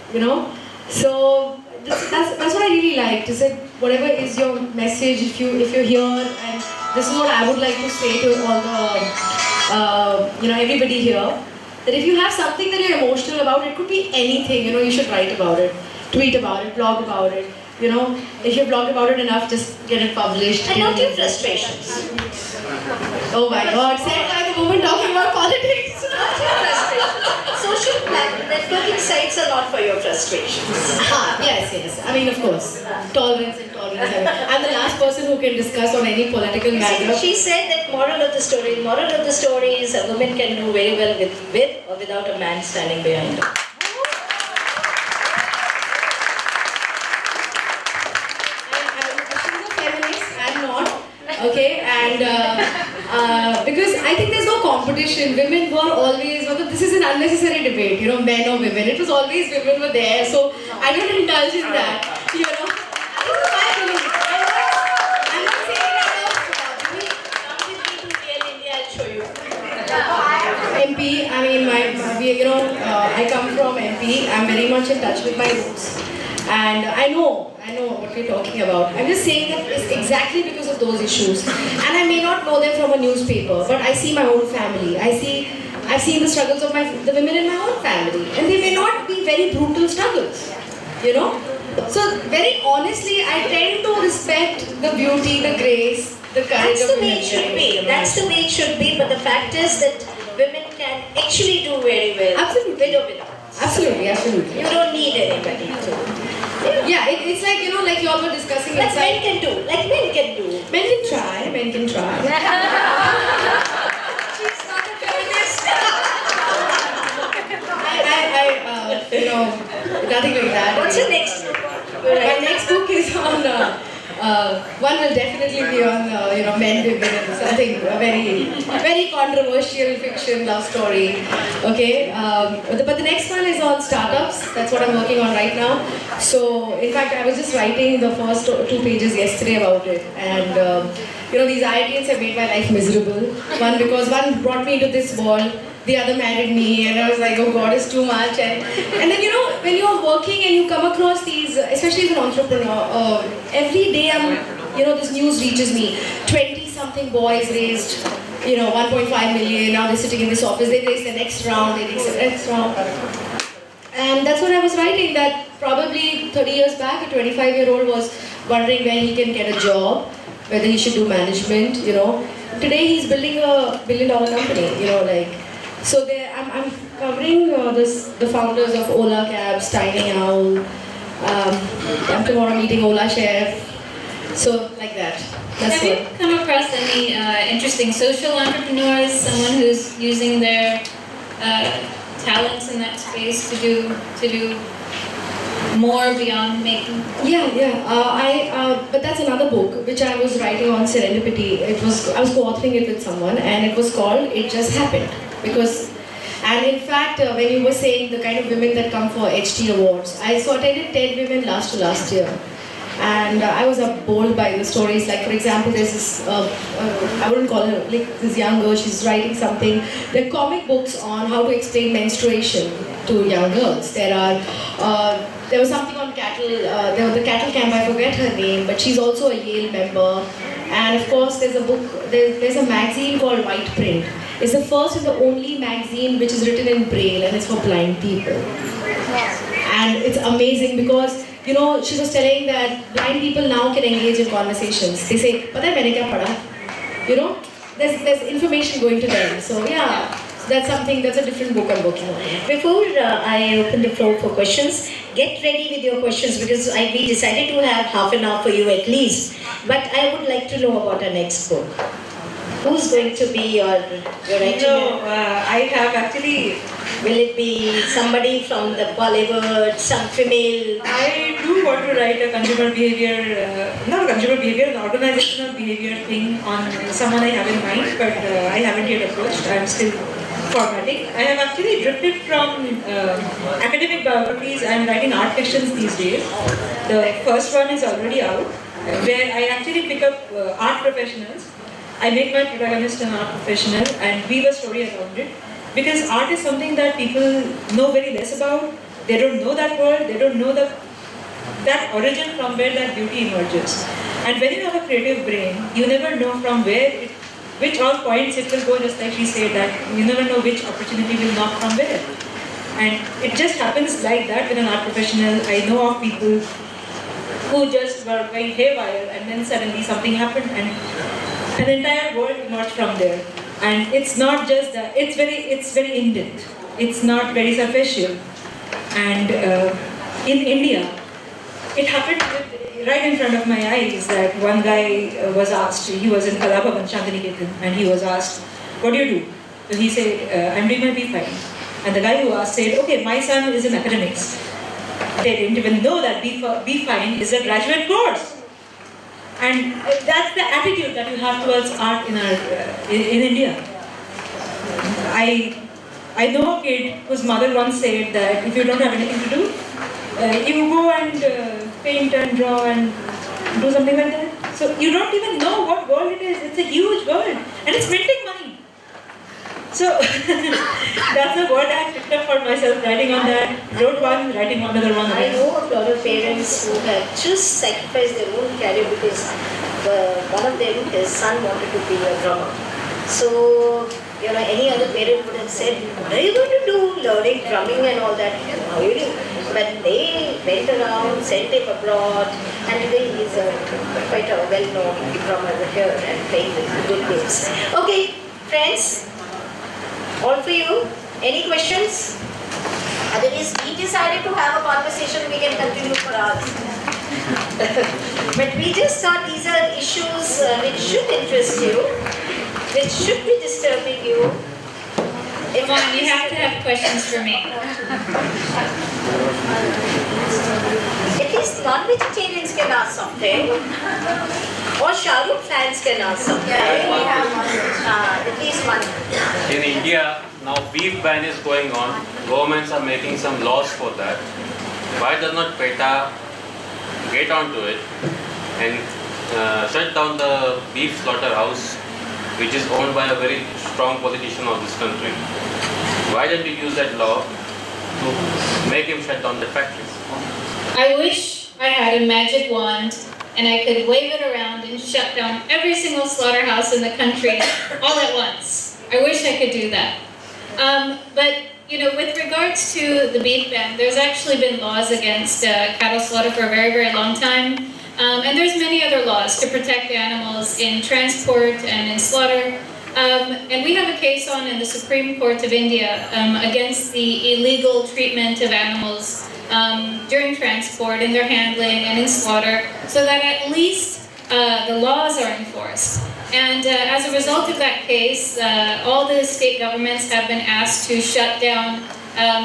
So that's what I really like, to say whatever is your message, if you're here, and this is what I would like to say to all the, everybody here, that if you have something that you're emotional about, it could be anything, you should write about it, tweet about it, blog about it, if you blog about it enough, just get it published. And not your frustrations. Oh my God, said by the woman talking about politics. Not your frustrations. Social networking sites are not for your frustrations. Yes. I mean, of course. Tolerance and tolerance. I'm the last person who can discuss on any political matter. She said that moral of the story is a woman can do very well with or without a man standing behind her. Okay, and because I think there's no competition. Women were always, this is an unnecessary debate, men or women. It was always women were there, so I don't indulge in that, This is my belief. I'm not saying that Come with me to real India, I'll show you. MP, I mean, I come from MP. I'm very much in touch with my roots. And I know what we're talking about. I'm just saying that it's exactly because of those issues. And I may not know them from a newspaper, but I see my own family. I've seen the struggles of the women in my own family. And they may not be very brutal struggles, So very honestly, I tend to respect the beauty, the grace, the courage of women. That's the way it should be. That's the way it should be. But the fact is that women can actually do very well. Absolutely. With or without. Absolutely. You don't need anybody to. Yeah, it's like, like you all were discussing. Like men can do. Men can try. She's not a feminist. Nothing like that. What's your next book? My next book is on, one will definitely be on, men, women, and something very, very controversial fiction, love story. Okay, but the next one is on startups. That's what I'm working on right now. So, in fact, I was just writing the first 2 pages yesterday about it, and these IITians have made my life miserable. One because one brought me into this world. The other married me, and I was like, oh God, it's too much. And then, when you're working and you come across these, especially as an entrepreneur, every day this news reaches me. 20-something boys raised, 1.5 million, now they're sitting in this office, they raised the next round, And that's what I was writing, that probably 30 years back, a 25-year-old was wondering where he can get a job, whether he should do management, Today he's building a billion-dollar company, So I'm covering the founders of Ola Cabs, Tiny Owl. I'm tomorrow meeting Ola Chef. So like that. That's Have you come across any interesting social entrepreneurs? Someone who's using their talents in that space to do more beyond making? Yeah. But that's another book which I was writing on serendipity. I was co-authoring it with someone, and it was called "It Just Happened." And in fact, when you were saying the kind of women that come for HT awards, I attended 10 women last year. And I was bowled by the stories. Like, for example, there's this, I wouldn't call her, this young girl, she's writing something. There are comic books on how to explain menstruation to young girls. There was something on cattle, the cattle camp, I forget her name, but she's also a Yale member. And of course, there's a magazine called White Print. It's the first and the only magazine which is written in Braille, and it's for blind people. And it's amazing because you know, she was telling that blind people now can engage in conversations. They say, "Pata hai maine kya padha?" You know, there's information going to them. So yeah, that's something. That's a different book I'm working on. Before I open the floor for questions, get ready with your questions because we decided to have half an hour for you at least. But I would like to know about our next book. Who's going to be your writer? No, I have actually. Will it be somebody from the Bollywood, some female? I do want to write a consumer behavior, not a consumer behavior, an organizational behavior thing on someone I have in mind, but I haven't yet approached. I'm still formatting. I have actually drifted from academic biographies. I'm writing art fictions these days. The first one is already out, where I actually pick up art professionals. I make my protagonist an art professional and weave a story around it. Because art is something that people know very less about. They don't know that world. They don't know that origin from where that beauty emerges. And when you have a creative brain, you never know from which all points it will go, just like she said, that you never know which opportunity will knock from where. And it just happens like that with an art professional. I know of people who just were going haywire and then suddenly something happened and an entire world emerged from there. And it's not just that, it's very indent. It's not very superficial. And in India, it happened right in front of my eyes that one guy was asked, he was in Kalabhavan, Shantiniketan, and he was asked, "What do you do?" So he said, "I'm doing my B.Pharm." And the guy who asked said, "Okay, my son is in academics." They didn't even know that B.Pharm is a graduate course. And that's the attitude that you have towards art in India. I know a kid whose mother once said that if you don't have anything to do, you go and paint and draw and do something like that. So you don't even know what world it is. It's a huge world and it's printing money. So that's the word I picked up for myself, writing on that. Wrote one, writing another one. I know a lot of parents who have just sacrificed their own career because one of them, his son wanted to be a drummer. So, you know, any other parent would have said, "What are you going to do learning drumming and all that?" How you do? But they went around, sent him abroad, and today he is quite a well-known drummer here and playing with good games. Okay, friends. All for you. Any questions? Otherwise, we decided to have a conversation. We can continue for hours. But we just thought these are issues which should interest you, which should be disturbing you. Come on, you have to have questions for me. At least non-vegetarians can ask something. Or Shahrukh fans can ask something. At least one. In India, now beef ban is going on. Governments are making some laws for that. Why does not PETA get onto it and shut down the beef slaughterhouse, which is owned by a very strong politician of this country? Why don't you use that law to make him shut down the factories? I wish I had a magic wand and I could wave it around and shut down every single slaughterhouse in the country all at once. I wish I could do that. But you know, with regards to the beef ban, there's actually been laws against cattle slaughter for a very, very long time. And there's many other laws to protect animals in transport and in slaughter. And we have a case on in the Supreme Court of India against the illegal treatment of animals during transport, in their handling and in slaughter, so that at least the laws are enforced. And as a result of that case, all the state governments have been asked to shut down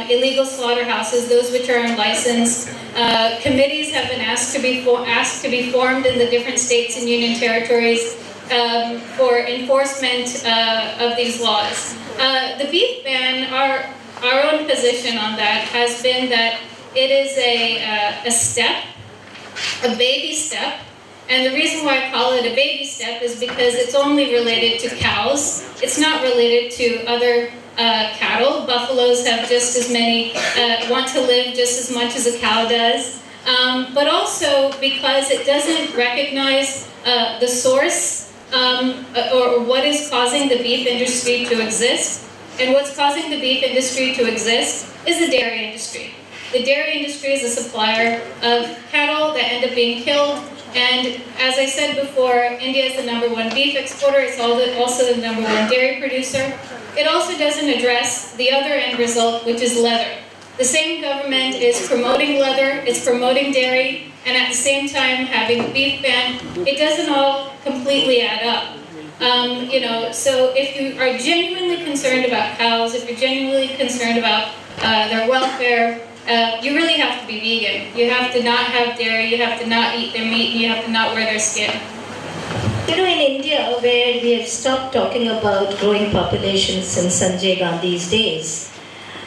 illegal slaughterhouses, those which are unlicensed. Committees have been asked to be formed in the different states and union territories for enforcement of these laws. The beef ban, our own position on that has been that it is a step, a baby step. And the reason why I call it a baby step is because it's only related to cows. It's not related to other cattle. Buffaloes have just as many, want to live just as much as a cow does. But also because it doesn't recognize the source or what is causing the beef industry to exist. And what's causing the beef industry to exist is the dairy industry. The dairy industry is a supplier of cattle that end up being killed. And as I said before, India is the #1 beef exporter. It's also the #1 dairy producer. It also doesn't address the other end result, which is leather. The same government is promoting leather, it's promoting dairy, and at the same time having a beef ban. It doesn't all completely add up. So if you are genuinely concerned about cows, if you're genuinely concerned about their welfare, you really have to be vegan. You have to not have dairy, you have to not eat their meat, and you have to not wear their skin. You know, in India, where we have stopped talking about growing populations since Sanjay Gandhi's days,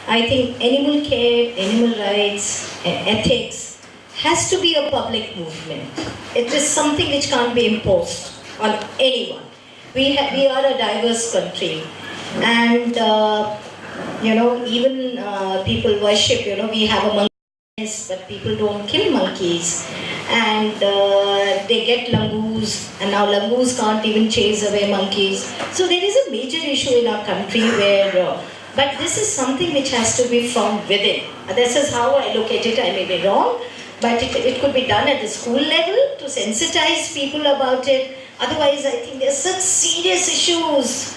I think animal care, animal rights, ethics has to be a public movement. It is something which can't be imposed on anyone. We are a diverse country, and even people worship. We have a monkey, but people don't kill monkeys, and they get langurs, and now langurs can't even chase away monkeys. So there is a major issue in our country where. But this is something which has to be from within. This is how I look at it. I may be wrong, but it could be done at the school level to sensitize people about it. Otherwise, I think there's such serious issues.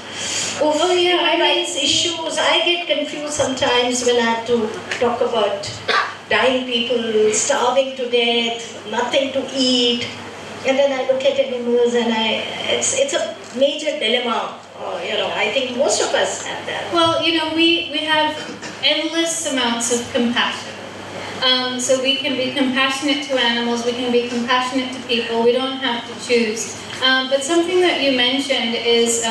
Human rights issues. I get confused sometimes when I have to talk about dying people, starving to death, nothing to eat. And then I look at animals and it's a major dilemma. I think most of us have that. Well, we have endless amounts of compassion. So we can be compassionate to animals, we can be compassionate to people, we don't have to choose. But something that you mentioned is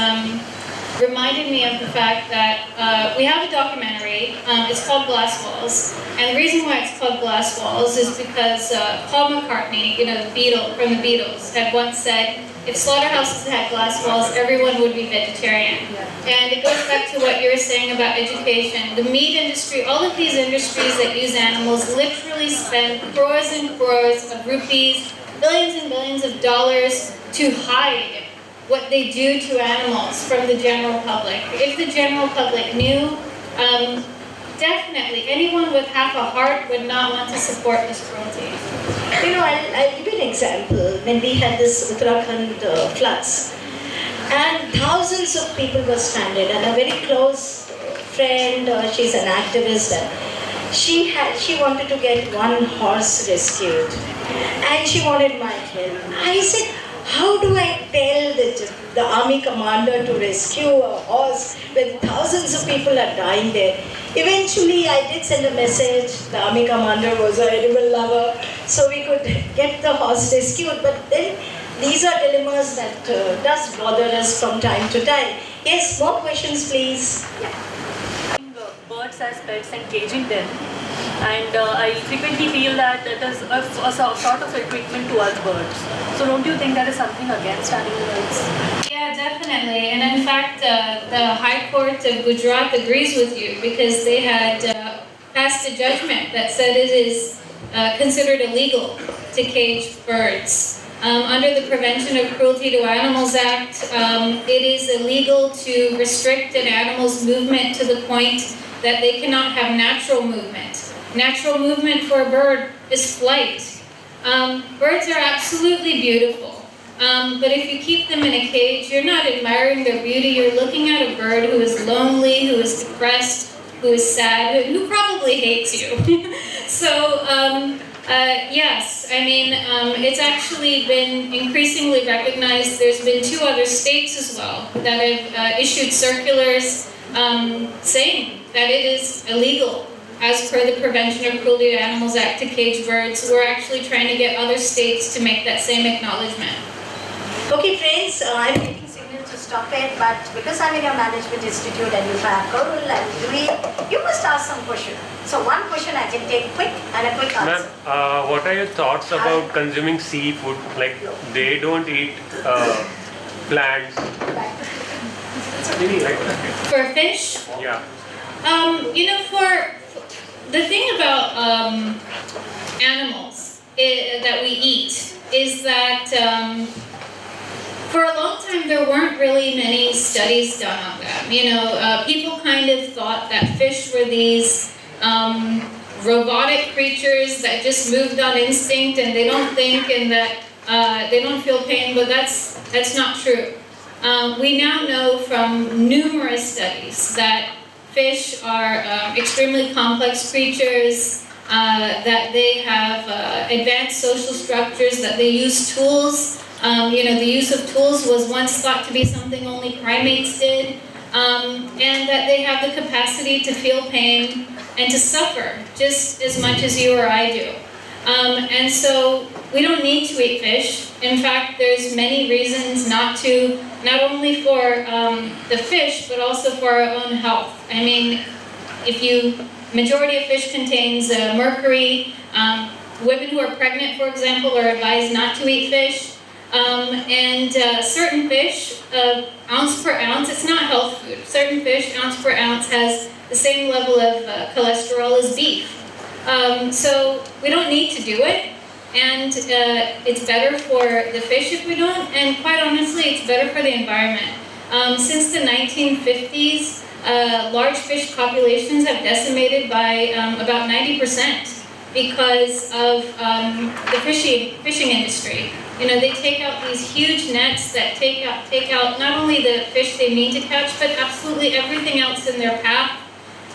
reminded me of the fact that we have a documentary, it's called Glass Walls. And the reason why it's called Glass Walls is because Paul McCartney, the Beatle from the Beatles, had once said, if slaughterhouses had glass walls, everyone would be vegetarian. And it goes back to what you were saying about education. The meat industry, all of these industries that use animals literally spend crores and crores of rupees, billions and billions of dollars to hide what they do to animals from the general public. If the general public knew, definitely anyone with half a heart would not want to support this cruelty. I'll give you an example. When we had this Uttarakhand floods, and thousands of people were stranded, and a very close friend, she's an activist, and she wanted to get one horse rescued, and she wanted my help. I said, how do I tell the army commander to rescue a horse when thousands of people are dying there? Eventually, I did send a message. The army commander was an animal lover, so we could get the horse rescued. But then, these are dilemmas that does bother us from time to time. Yes, more questions, please. Birds as pets and caging them. And I frequently feel that it is a sort of equipment towards birds. So don't you think that is something against animal rights? Yeah, definitely. And in fact, the High Court of Gujarat agrees with you because they had passed a judgment that said it is considered illegal to cage birds. Under the Prevention of Cruelty to Animals Act, it is illegal to restrict an animal's movement to the point that they cannot have natural movement. Natural movement for a bird is flight. Birds are absolutely beautiful, but if you keep them in a cage, you're not admiring their beauty, you're looking at a bird who is lonely, who is depressed, who is sad, who probably hates you. So, yes, I mean, it's actually been increasingly recognized. There's been 2 other states as well that have issued circulars saying that it is illegal as per the Prevention of Cruelty to Animals Act to cage birds. We're actually trying to get other states to make that same acknowledgement. Okay, friends, I'm taking signals to stop it, but because I'm in your management institute and you have Koral and Juhi, you must ask some question. So one question I can take quick and a quick answer. Ma'am, what are your thoughts about consuming seafood? Like, they don't eat plants. For fish? Yeah. For the thing about animals that we eat is that for a long time there weren't really many studies done on them. People kind of thought that fish were these robotic creatures that just moved on instinct and they don't think and that they don't feel pain, but that's not true. We now know from numerous studies that fish are extremely complex creatures, that they have advanced social structures, that they use tools. The use of tools was once thought to be something only primates did, and that they have the capacity to feel pain and to suffer just as much as you or I do. And so we don't need to eat fish. In fact, there's many reasons not to, not only for the fish, but also for our own health. I mean, majority of fish contains mercury. Women who are pregnant, for example, are advised not to eat fish. And certain fish, ounce per ounce, it's not health food. Certain fish, ounce per ounce, has the same level of cholesterol as beef. So we don't need to do it. And it's better for the fish if we don't, and quite honestly, it's better for the environment. Since the 1950s, large fish populations have decimated by about 90% because of the fishing industry. They take out these huge nets that take out not only the fish they mean to catch, but absolutely everything else in their path.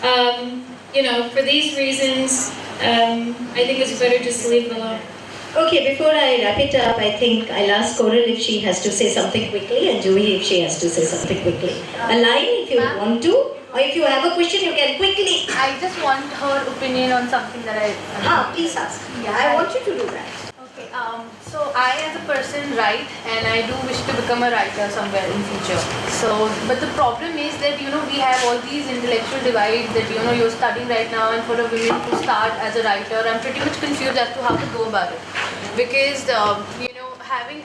For these reasons, I think it's better just to leave it alone. Okay, before I wrap it up, I think I'll ask Koral if she has to say something quickly and Juhi if she has to say something quickly. A line if you want to, or if you have a question, you can quickly. I just want her opinion on something that Please ask. Yeah, I want you to do that. Okay, so I as a person write, and I do wish to become a writer somewhere in future. So, but the problem is that, we have all these intellectual divides that, you're studying right now, and for a woman to start as a writer, I'm pretty much confused as to how to go about it. Because,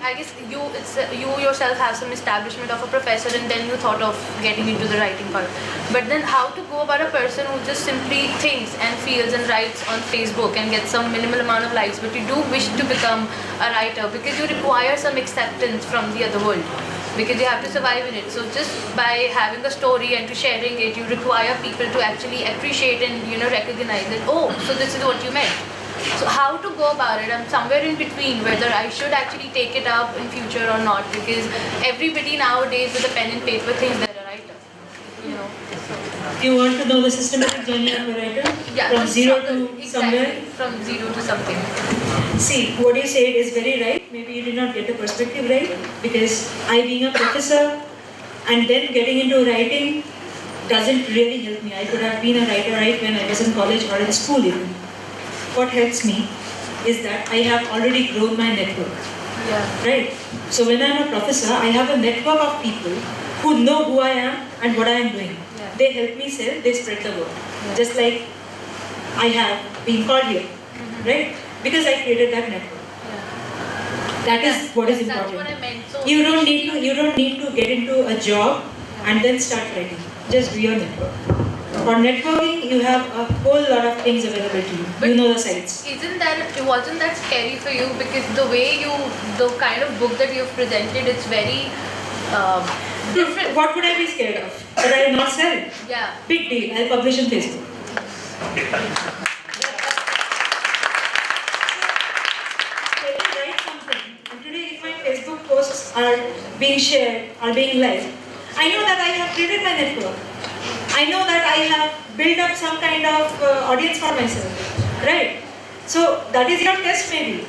I guess you yourself have some establishment of a professor, and then you thought of getting into the writing part. But then how to go about a person who just simply thinks and feels and writes on Facebook and gets some minimal amount of likes, but you do wish to become a writer because you require some acceptance from the other world, because you have to survive in it. So just by having a story and to sharing it, you require people to actually appreciate and recognize that, oh, so this is what you meant. So how to go about it? I'm somewhere in between whether I should actually take it up in future or not, because everybody nowadays with a pen and paper thinks they're a writer. You want to know the systematic journey of a writer? Yeah, from zero to exactly, somewhere? From zero to something. See, what you said is very right. Maybe you did not get the perspective right, because I being a professor and then getting into writing doesn't really help me. I could have been a writer right when I was in college or in school even. What helps me is that I have already grown my network. Yeah. Right? So when I'm a professor, I have a network of people who know who I am and what I am doing. Yeah. They help me sell, they spread the word. Yeah. Just like I have been called here. Right? Because I created that network. Yeah. That is what is important. That's what I meant. So you don't need to get into a job and then start writing. Just do your network. For networking, you have a whole lot of things available to you. But you know the sites. Wasn't that scary for you? Because the kind of book that you've presented, it's very different. What would I be scared of? That I will not sell it? Yeah. Big deal. I'll publish on Facebook. Let me write something. And today, if my Facebook posts are being shared, are being liked, I know that I have created my network. I know that I have built up some kind of audience for myself, right? So that is your test maybe.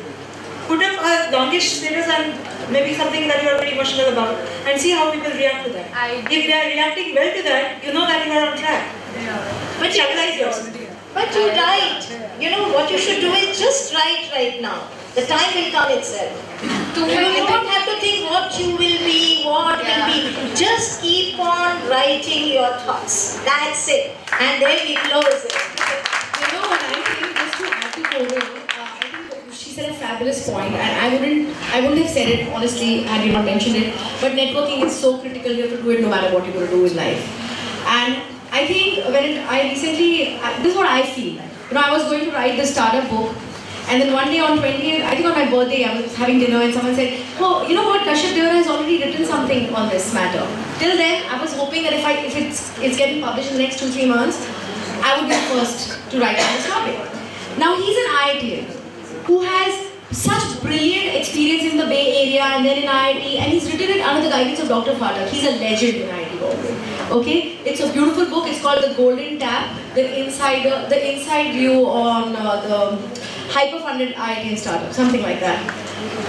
Put up a longish status and maybe something that you are very emotional about and see how people react to that. If they are reacting well to that, you know that you are on track. But stabilize yourself. But you write. What you should do is just write right now. The time will come itself. You don't have to think what you will be, what will be. Just keep on writing your thoughts. That's it. And then we close it. What I think, just to add to Koral, I think she said a fabulous point, and I wouldn't have said it honestly had you not mentioned it. But networking is so critical. You have to do it no matter what you're going to do in life. And I think this is what I feel. I was going to write the startup book. And then one day on 20th, I think on my birthday, I was having dinner and someone said, oh, you know what, Kashyap Deora has already written something on this matter. Till then, I was hoping that if it's getting published in the next 2-3 months, I would be the first to write on this topic. Now he's an IITian who has such brilliant experience in the Bay Area and then in IIT, and he's written it under the guidance of Dr. Phatak. He's a legend in IIT Bombay. Okay, it's a beautiful book. It's called The Golden Tap: the inside view on the hyper-funded IIT startup, something like that.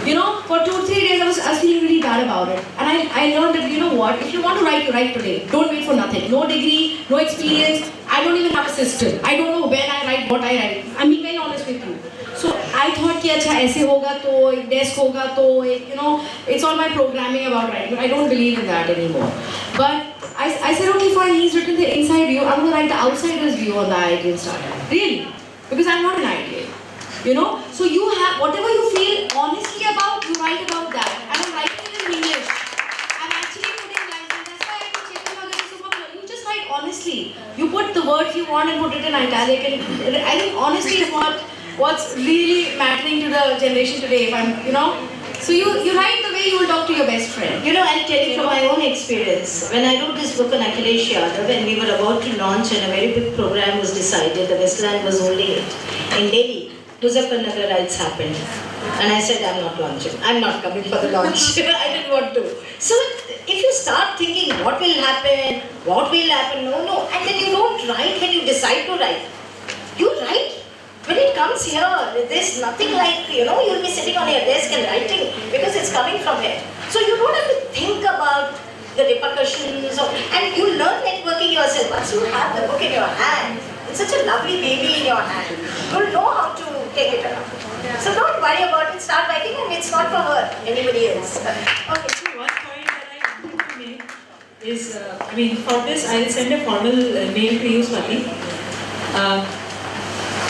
You know, for 2 or 3 days I was feeling really bad about it, and I learned that, you know what, if you want to write, you write today. Don't wait for nothing. No degree, no experience. I don't even have a system. I don't know when I write, what I write. I'm being very honest with you. So I thought कि अच्छा ऐसे होगा तो एक desk होगा तो एक, you know, it's all my programming about writing. I don't believe in that anymore. But I said, okay, fine, he's written the inside view. I'm going to write the outsider's view on the IIT startup. Really? Because I'm not an IIT. You know? So you have, whatever you feel honestly about, you write about that. And I'm writing it in English. I'm actually putting lines, and that's why I think you just write honestly. You put the words you want and put it in italic. And I think honesty is what's really mattering to the generation today. If I'm, you know? So you write the way you will talk to your best friend. You know, I'll tell you from my own experience. When I wrote this book on Akhilesh Yadav, when we were about to launch and a very big program was decided, the Westland was only in Delhi, Muzaffarnagar riots happened. And I said, I'm not launching. I'm not coming for the launch. I didn't want to. So if you start thinking what will happen, no. And then you don't write when you decide to write. You write. When it comes here, there's nothing like, you know, you'll be sitting on your desk and writing because it's coming from here. So you don't have to think about the repercussions and you learn networking yourself. Once you have the book in your hand, it's such a lovely baby in your hand. You'll know how to take it around. So don't worry about it, start writing, and it's not for her, anybody else. Okay, so one point that I wanted to make is, for this I'll send a formal mail to you, Swati.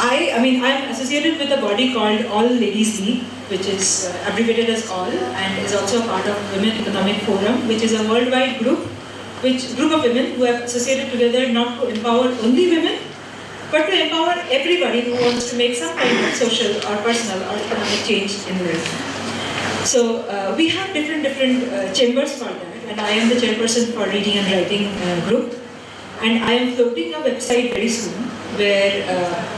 I'm associated with a body called All Ladies League, which is abbreviated as ALL, and is also a part of Women Economic Forum, which is a worldwide group of women who have associated together not to empower only women, but to empower everybody who wants to make some kind of social or personal or economic change in life. So we have different chambers for that, and I am the chairperson for Reading and Writing group. And I am floating a website very soon where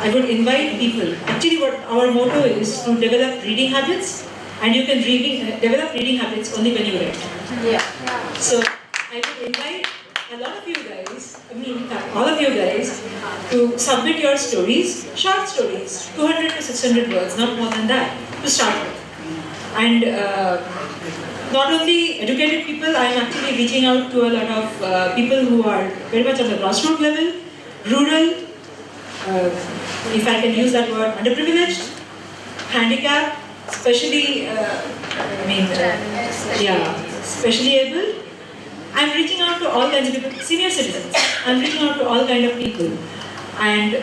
I would invite people. Actually, what our motto is to develop reading habits, and you can develop reading habits only when you read. Yeah. So I would invite a lot of you guys, in fact, all of you guys, to submit your stories, short stories, 200 to 600 words, not more than that, to start with. And not only educated people, I am actually reaching out to a lot of people who are very much on the grassroots level, rural, if I can use that word, underprivileged, handicapped, especially especially able. I'm reaching out to all kinds of people, senior citizens. I'm reaching out to all kinds of people and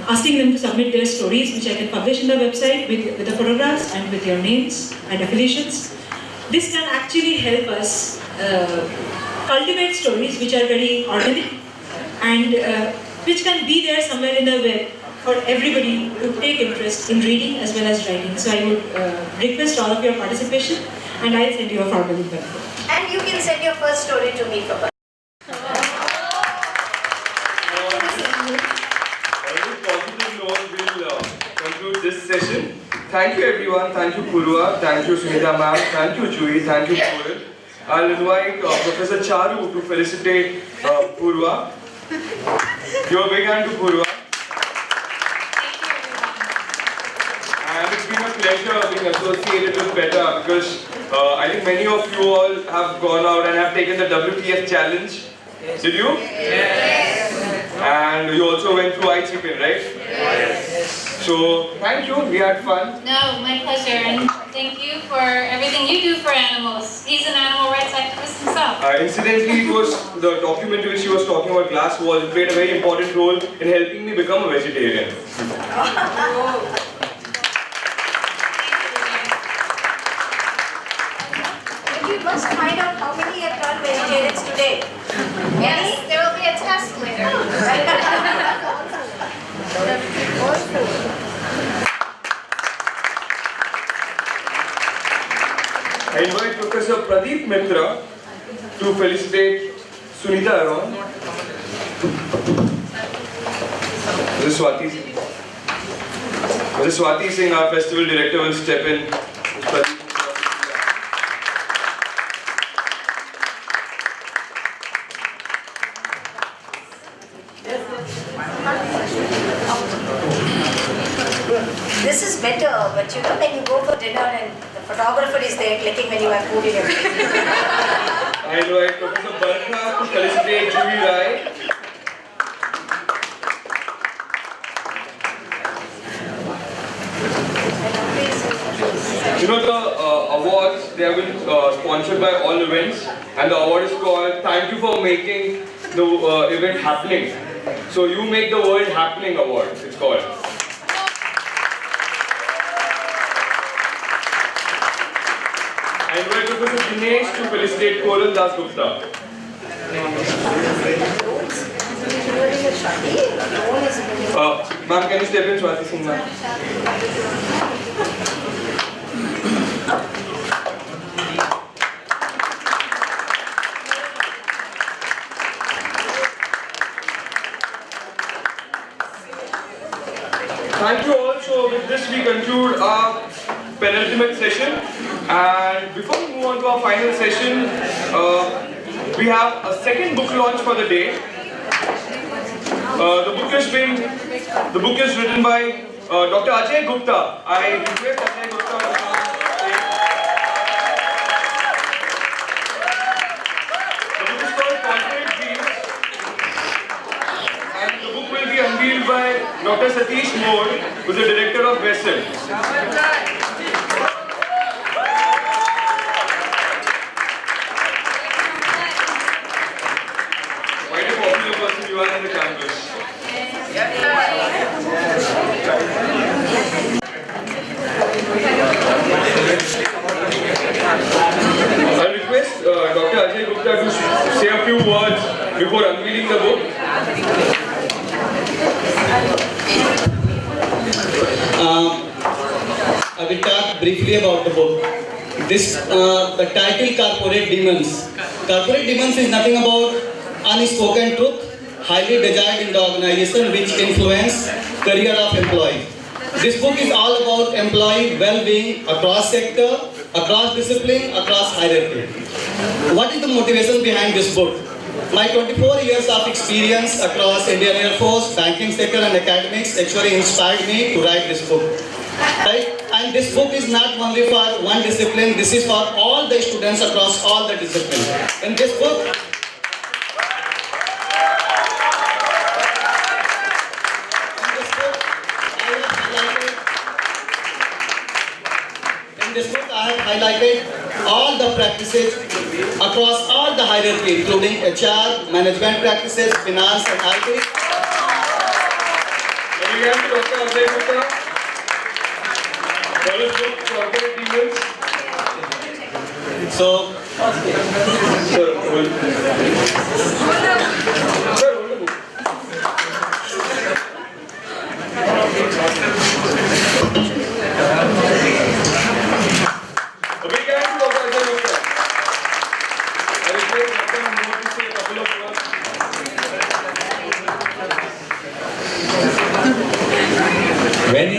asking them to submit their stories, which I can publish in the website with the photographs and with your names and affiliations. This can actually help us cultivate stories which are very organic and which can be there somewhere in the web for everybody to take interest in reading as well as writing. So I would request all of your participation, and I'll send you a formal invite. And you can send your first story to me for conclude this session. Thank you everyone, thank you Poorva, thank you Sunita ma'am, thank you Juhi, thank you Koral. I'll invite Professor Charu to felicitate Poorva. Give a big hand to Poorva. And it's been a pleasure being associated with PETA because I think many of you all have gone out and have taken the WTF challenge. Did you? Yes. And you also went through iChicken, right? Yes. So, thank you, we had fun. No, my pleasure, and thank you for everything you do for animals. He's an animal rights activist himself. Incidentally, it was the documentary which he was talking about, Glass Wall, it played a very important role in helping me become a vegetarian. You must find out how many have turned vegetarians today. Yes, there will be a test later. I invite Professor Pradeep Mitra to felicitate Sunita Aron. This is Swati. Mr. Swati Singh, our festival director, will step in. This is better, but you know when you go for dinner and the photographer is there clicking when you have food in your plate. I invite Professor Barkha to felicitate Juhi Rai. You know the awards, they have been sponsored by all events, and the award is called Thank You for Making the Event Happening. So you make the world happening award, it's called. I invite Professor Dinesh to felicitate Koral Dasgupta. Ma'am, can you step in, Swati Singh, ma'am? Thank you all. So with this we conclude our penultimate session, and before we move on to our final session, we have a second book launch for the day. The book is written by Dr. Ajay Gupta. I request Ajay Gupta to come. The book is called Corporate Dreams, and the book will be unveiled by Dr. Satish Moore, who is the director of VESIM. Quite a popular person you are in the campus. I request Dr. Ajay Gupta to say a few words before unveiling the book. I will talk briefly about the book. The title Corporate Demons. Corporate Demons is nothing about unspoken truth, highly desired in the organization which influence career of employee. This book is all about employee well-being across sector, across discipline, across hierarchy. What is the motivation behind this book? My 24 years of experience across Indian Air Force, banking sector and academics actually inspired me to write this book. Right? And this book is not only for one discipline, this is for all the students across all the disciplines. In this book, I have highlighted all the practices across all the hierarchy, including HR, management practices, finance and IT. So, when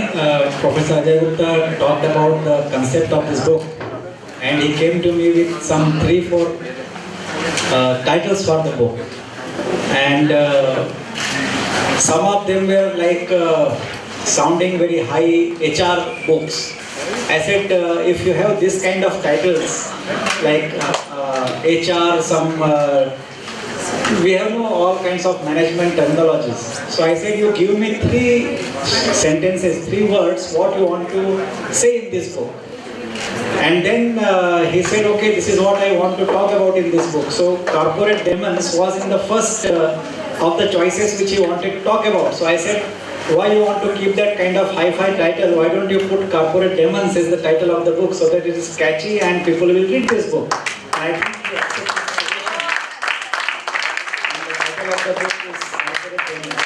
Professor Ajay Gupta talked about the concept of this book, and he came to me with some 3-4 titles for the book, and some of them were like sounding very high HR books. I said, if you have this kind of titles like HR, we have all kinds of management terminologies. So I said, you give me 3 sentences, 3 words, what you want to say in this book. And then he said, okay, this is what I want to talk about in this book. So corporate demons was in the first of the choices which he wanted to talk about. So I said, why you want to keep that kind of hi-fi title? Why don't you put corporate demons as the title of the book so that it is catchy and people will read this book. And I think he accepted the suggestion. And the title of the book is Corporate Demons.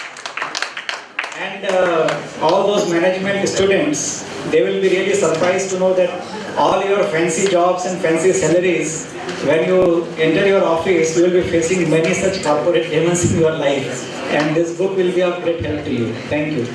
And all those management students, they will be really surprised to know that all your fancy jobs and fancy salaries, when you enter your office, you will be facing many such corporate demons in your life. And this book will be of great help to you. Thank you.